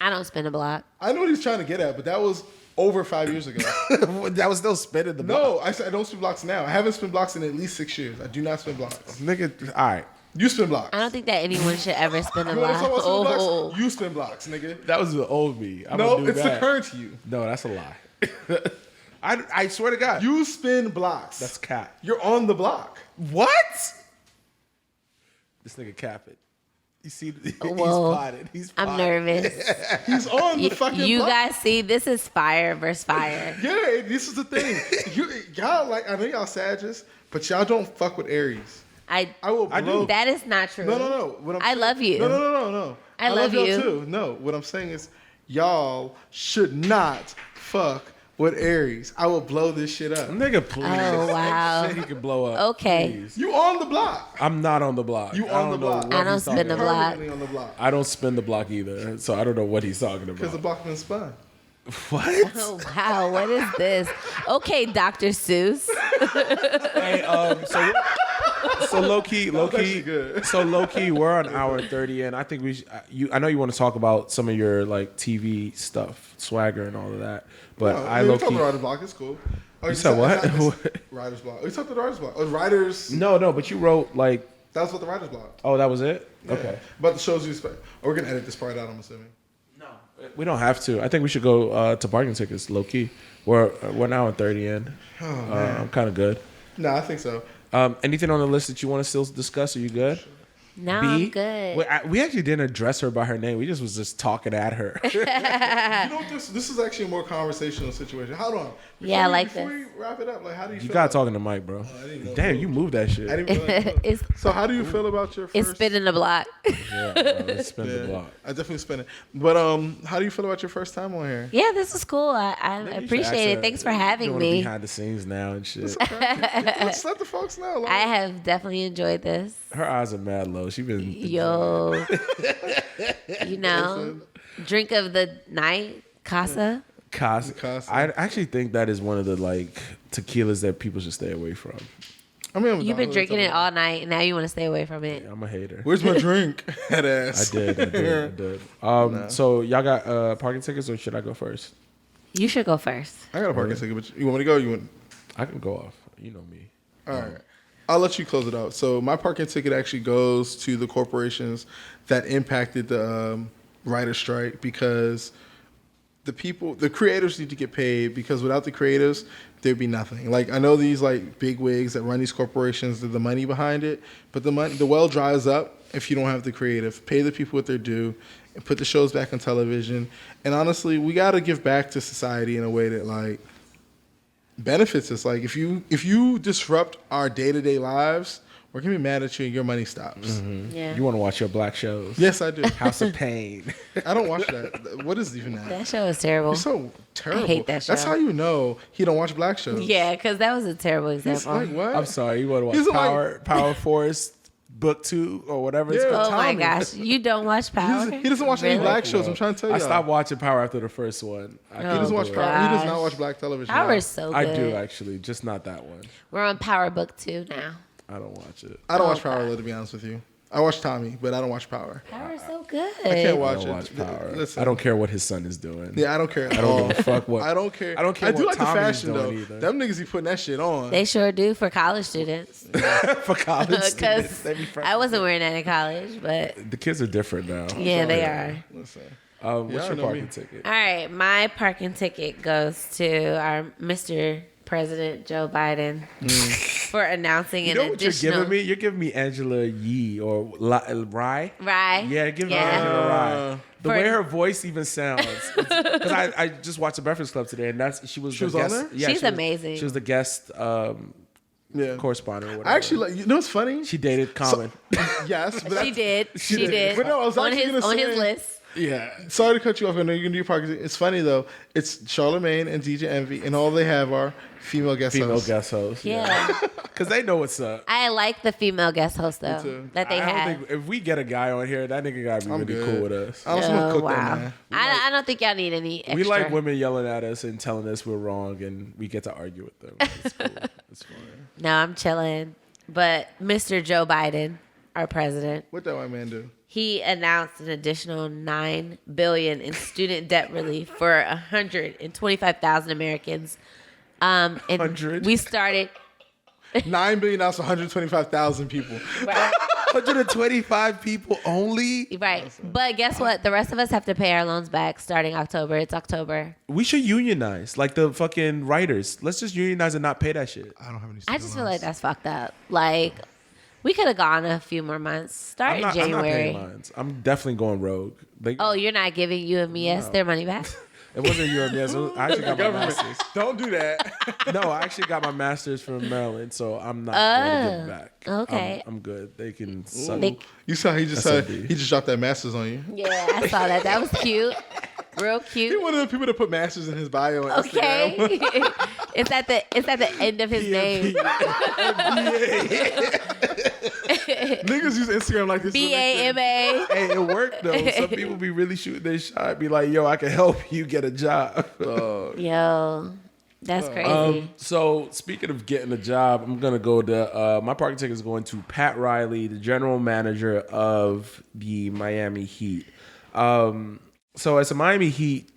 I don't spend a block. I know what he's trying to get at, but that was over 5 years ago. That was still spinning the block. No, I said I don't spend blocks now. I haven't spent blocks in at least 6 years. I do not spend blocks. Nigga, all right. You spend blocks. I don't think that anyone should ever spend a You want to block. talk about spend blocks? You spend blocks, nigga. That was the old me. No, it's the current you. No, that's a lie. I swear to God. You spend blocks. That's cap. You're on the block. What? This nigga cap it. You see, he's spotted. I'm nervous. He's on the fucking block. You guys see, this is fire versus fire. Yeah, this is the thing. Y'all like, I know y'all Sagittarius, but y'all don't fuck with Aries. I will blow. That is not true. No. I love you. No. I love you y'all too. No, what I'm saying is y'all should not fuck with Aries. I will blow this shit up. Nigga, please. Oh, wow. Shit he can blow up. Okay. Please. You on the block. I'm not on the block. You on the block. I don't spin the block. Permanently on the block. I don't spin the block either, so I don't know what he's talking about. Because the block been spun. What? Oh, wow. What is this? Okay, Dr. Seuss. Hey, so low key. Good. So low key, we're on hour 30, and I think I know you want to talk about some of your like TV stuff, swagger, and all of that. But I low key. We talked Writer's Block. It's cool. You said what? Writer's Block. We talked the Writer's Block. Writers. No, but you wrote like. That was what the Writer's Block. Oh, that was it. Yeah. Okay. About the shows you expect. We're gonna edit this part out. I'm assuming. No, we don't have to. I think we should go to parking tickets, low key. We're now on 30 in. Oh, man. I'm kind of good. No, I think so. Anything on the list that you want to still discuss? Are you good? No, I'm good. We actually didn't address her by her name. We was just talking at her. You know, this is actually a more conversational situation. Hold on. Before we wrap it up, like, how do you feel? You got talking to Mike, bro. Damn, you moved that shit. I didn't realize. So how do you feel about your first? It's spinning the block. Yeah, bro, it's spin the block. I definitely spin it. But how do you feel about your first time on here? Yeah, this is cool. I appreciate it. Thanks for having me. Behind the scenes now and shit. Let's let the folks know. I have definitely enjoyed this. Her eyes are mad low. She been drink of the night, Casa. Casa. I actually think that is one of the like tequilas that people should stay away from. I mean, You've been drinking it all night, and now you want to stay away from it. Yeah, I'm a hater. Where's my drink? Head ass. I did. So y'all got parking tickets, or should I go first? You should go first. I got a parking ticket, but you want me to go? You want? I can go off. You know me. All right. I'll let you close it out. So my parking ticket actually goes to the corporations that impacted the writer strike, because the creators need to get paid, because without the creatives, there'd be nothing. Like, I know these like big wigs that run these corporations, they're the money behind it, but the well dries up if you don't have the creative. Pay the people what they're due and put the shows back on television. And honestly, we got to give back to society in a way that like benefits us. Like, if you disrupt our day-to-day lives, we're gonna be mad at you and your money stops. Mm-hmm. Yeah. You want to watch your black shows? Yes, I do. House of Pain. I don't watch that. What is even that? That show is terrible. It's so terrible. I hate that show. That's how you know he don't watch black shows. Yeah, because that was a terrible example. Like, what? I'm sorry. You want to watch Power Force Book 2 or whatever it's called? Oh my gosh, you don't watch Power? He doesn't watch any black shows. I'm trying to tell you. I stopped watching Power after the first one. He doesn't watch Power. He does not watch black television. Power is so good. I do actually, just not that one. We're on Power Book 2 now. I don't watch it. I don't watch Power, to be honest with you. I watch Tommy, but I don't watch Power. Power is so good. I can't watch I don't it. watch Power. Listen. I don't care what his son is doing. Yeah, I don't care. I don't give a fuck what. I don't care. I don't care. I do what like the Tommy's fashion though. either. Them niggas be putting that shit on. They sure do for college students. For college students. Because I wasn't wearing that in college, but The kids are different now. yeah, they are. Listen. What's your parking ticket? All right, my parking ticket goes to our Mr. President Joe Biden for announcing an additional. You're giving me? You're giving me Angela Yee or Rye. Rye. Yeah, give me Angela Rye. The For- way her voice even sounds. Because I just watched the Breakfast Club today, and she was the guest. on there? Yeah, she's amazing. She was the guest correspondent or whatever. I actually like. You know what's funny? She dated Common. Yes, but She did. But no, I was on actually his gonna say, his list. Yeah. Sorry to cut you off. I know you're going to do your podcast. It's funny, though. It's Charlamagne and DJ Envy, and all they have are female guest hosts. Yeah. Because they know what's up. I like the female guest host, though, that they I don't have. think if we get a guy on here, that nigga got to be really cool with us. I don't want to cook that, man. I don't think y'all need any extra. We like women yelling at us and telling us we're wrong, and we get to argue with them. It's cool. It's fun. No, I'm chilling. But Mr. Joe Biden, our president. What that white man do? He announced an additional $9 billion in student debt relief for 125,000 Americans. And 100? we started $9 billion for 125,000 people. right, 125 people only? right. But guess what? The rest of us have to pay our loans back starting October. It's October. We should unionize, like the fucking writers. Let's just unionize and not pay that shit. I don't have any. I just feel like that's fucked up. Like, we could have gone a few more months. Start in January. I'm not paying mines. I'm definitely going rogue. Oh, you're not giving UMES their money back? It wasn't UMS. I actually got my master's. Don't do that. No, I actually got my master's from Maryland, so I'm not going to give it back. Okay. I'm good. They can suck. You saw he just dropped that master's on you. Yeah, I saw that. That was cute. Real cute. He's one of the people that put masters in his bio on Okay. Instagram. it's at the end of his name. Niggas use Instagram like this. BAMA. Hey, it worked though. Some people be really shooting their shot. Be like, yo, I can help you get a job. Yo, that's crazy. So speaking of getting a job, I'm gonna go to my parking ticket is going to Pat Riley, the general manager of the Miami Heat. So as a Miami Heat,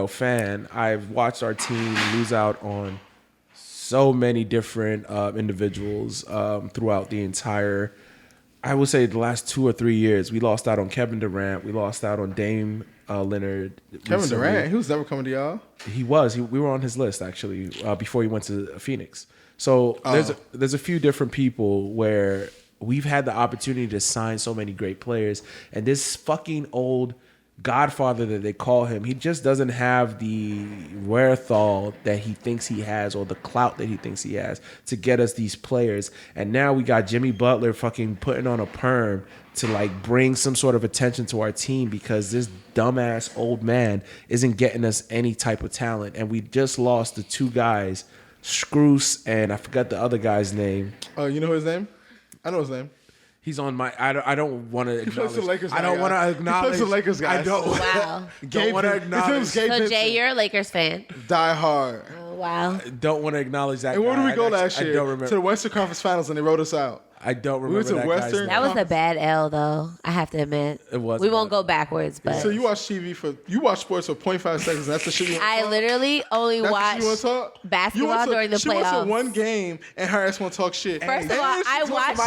fan, I've watched our team lose out on so many different individuals throughout the entire, I would say the last 2 or 3 years. We lost out on Kevin Durant. We lost out on Dame Leonard. Kevin recently. Durant, he was never coming to y'all. He was. We were on his list actually before he went to Phoenix. So there's a few different people where we've had the opportunity to sign so many great players, and this fucking old godfather that they call him, he just doesn't have the wherewithal that he thinks he has, or the clout that he thinks he has to get us these players. And now we got Jimmy Butler fucking putting on a perm to like bring some sort of attention to our team because this dumbass old man isn't getting us any type of talent. And we just lost the two guys, Scroose and I forgot the other guy's name. Oh, you know his name? I know his name. He's on my. I don't want to acknowledge. I don't want to acknowledge. He plays the Lakers guys. I don't. Wow. Don't want to acknowledge. So Jay, you're a Lakers fan. Die hard. Oh, wow. Don't want to acknowledge that. And where guy. did we go last year? I don't remember. To the Western Conference Finals, and they wrote us out. I don't remember. We went to that Western. guy's name. That was a bad L, though. I have to admit. It was. We won't go backwards, but So you watch sports for 0.5 seconds. That's the shit you want to I talk? literally only That's watch what you want to talk? basketball during the She went to playoffs. one game, and her ass want to talk shit. First of all, I watched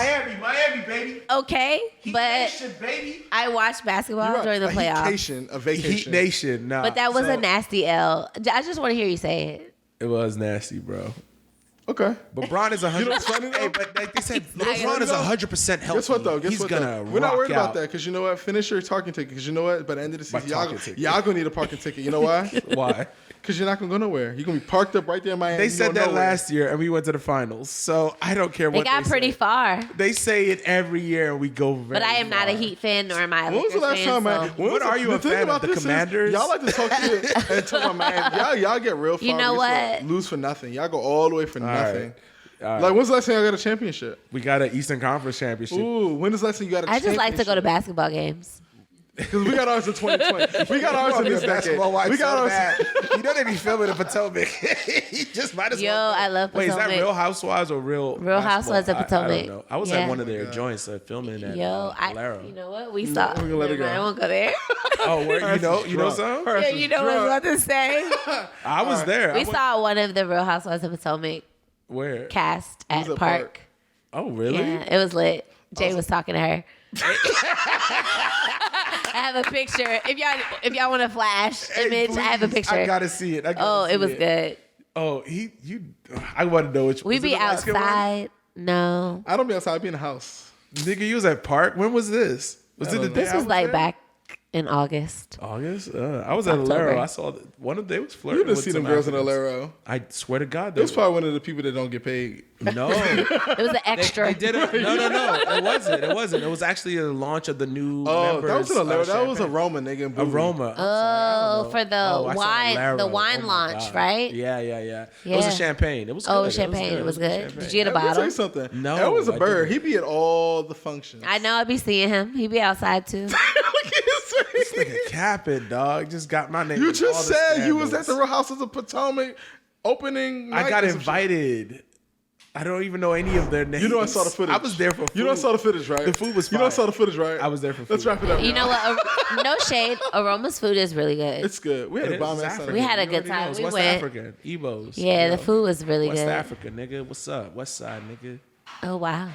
Miami, baby. okay, but Nation, baby. I watched basketball You're right. during the A playoffs. a vacation. Heat Nation. Nah. But that was a nasty L. I just want to hear you say it. It was nasty, bro. Okay. But Bron is 100%. You know what's funny, though? Hey, but like they said, It's Bron is though? 100% healthy. Guess what though? He's gonna We're not worried rock about out. that because you know what? Finish your talking ticket because you know what? By the end of the My season, talking ticket. y'all gonna need a parking ticket. You know why? Why? Because you're not gonna go nowhere. You're gonna be parked up right there in Miami. They You said going that nowhere. last year, and we went to the finals. So I don't care They what got they pretty say. far. They say it every year, and we go very But I am not a far. Heat fan, nor am I a When was the Lakers last time, fan. man? So. What are you a fan of? The Commanders? Y'all like to talk shit and talk about Miami. Y'all get real far. You know We what? lose for nothing. Y'all go all the way for nothing. right. Like, when's the last time y'all got a championship? We got an Eastern Conference championship. Ooh, when is the last time you got a I championship? just like to go to basketball games. Because we got ours in 2020. We got ours in this decade. We got ours. You know they be filming in Potomac. He just might as Yo, well. I love Wait, is that Potomac. Real Housewives or Real Housewives of basketball? Potomac. I don't know. I was Yeah. at one of their joints filming at Valero. You know what? We saw. We're gonna let it Never mind, go. I won't go there. Oh, where, you know something? Yeah, you know what I was about to say. I was there. We saw one of the Real Housewives of Potomac Where? cast at was at Park. Park. Oh, really? Yeah, it was lit. Jay was talking to her. I have a picture. If y'all want a flash image, I have a picture. I gotta see it. It was good. Oh, I want to know which. We was it be the light-skinned one? outside. No, I don't be outside. I be in the house. Nigga, you was at Park. When was this? Was it the day this I was like there? back in August. August? I was at Alero. I saw one of they was flirting. You didn't with see them some girls in Africans. Alero. I swear to God, It was probably one of the people that don't get paid. no. It was an extra. They did it. No. It wasn't. It was actually a launch of the new. Oh, members, that was in Alero. That was champagne. Aroma, nigga. And Booby. Aroma. For the wine launch, God. right? Yeah. It was a champagne. It was good. Oh, champagne. It was good. Did you get a Let me tell bottle? you something. No, that was a I bird. didn't. He be at all the functions. I know. I be seeing him. He be outside too. Look at his This face. nigga capping, dog. Just got my name. You in all just the said you was at the scandals. Real House of the Potomac opening night. I got or some shit. invited. I don't even know any of their names. You know I saw the footage. I was there for food. You know I saw the footage, right? The food was You know I fire. saw the footage, right? I was there for food. Let's wrap it up. You know what? No shade. Aroma's food is really good. It's good. We had It a is. bomb It's ass African. Sunday. We had a You good already time. know. It's We West went. African. Ebos. Yeah, you the know? food was really West good. Africa, nigga. What's up? West Side, nigga. Oh wow.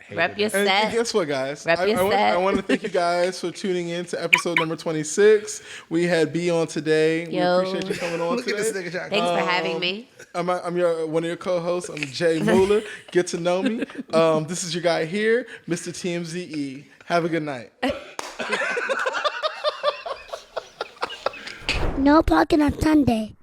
Hated Rep your it. And set. guess what, guys? Rep your set. I want to thank you guys for tuning in to episode number 26. We had B on today. Yo. We appreciate you coming on Look today. at this nigga trying. Thanks for having me. I'm one of your co-hosts. I'm Jay Mueller. Get to know me. This is your guy here, Mr. TMZE. Have a good night. No parking on Sunday.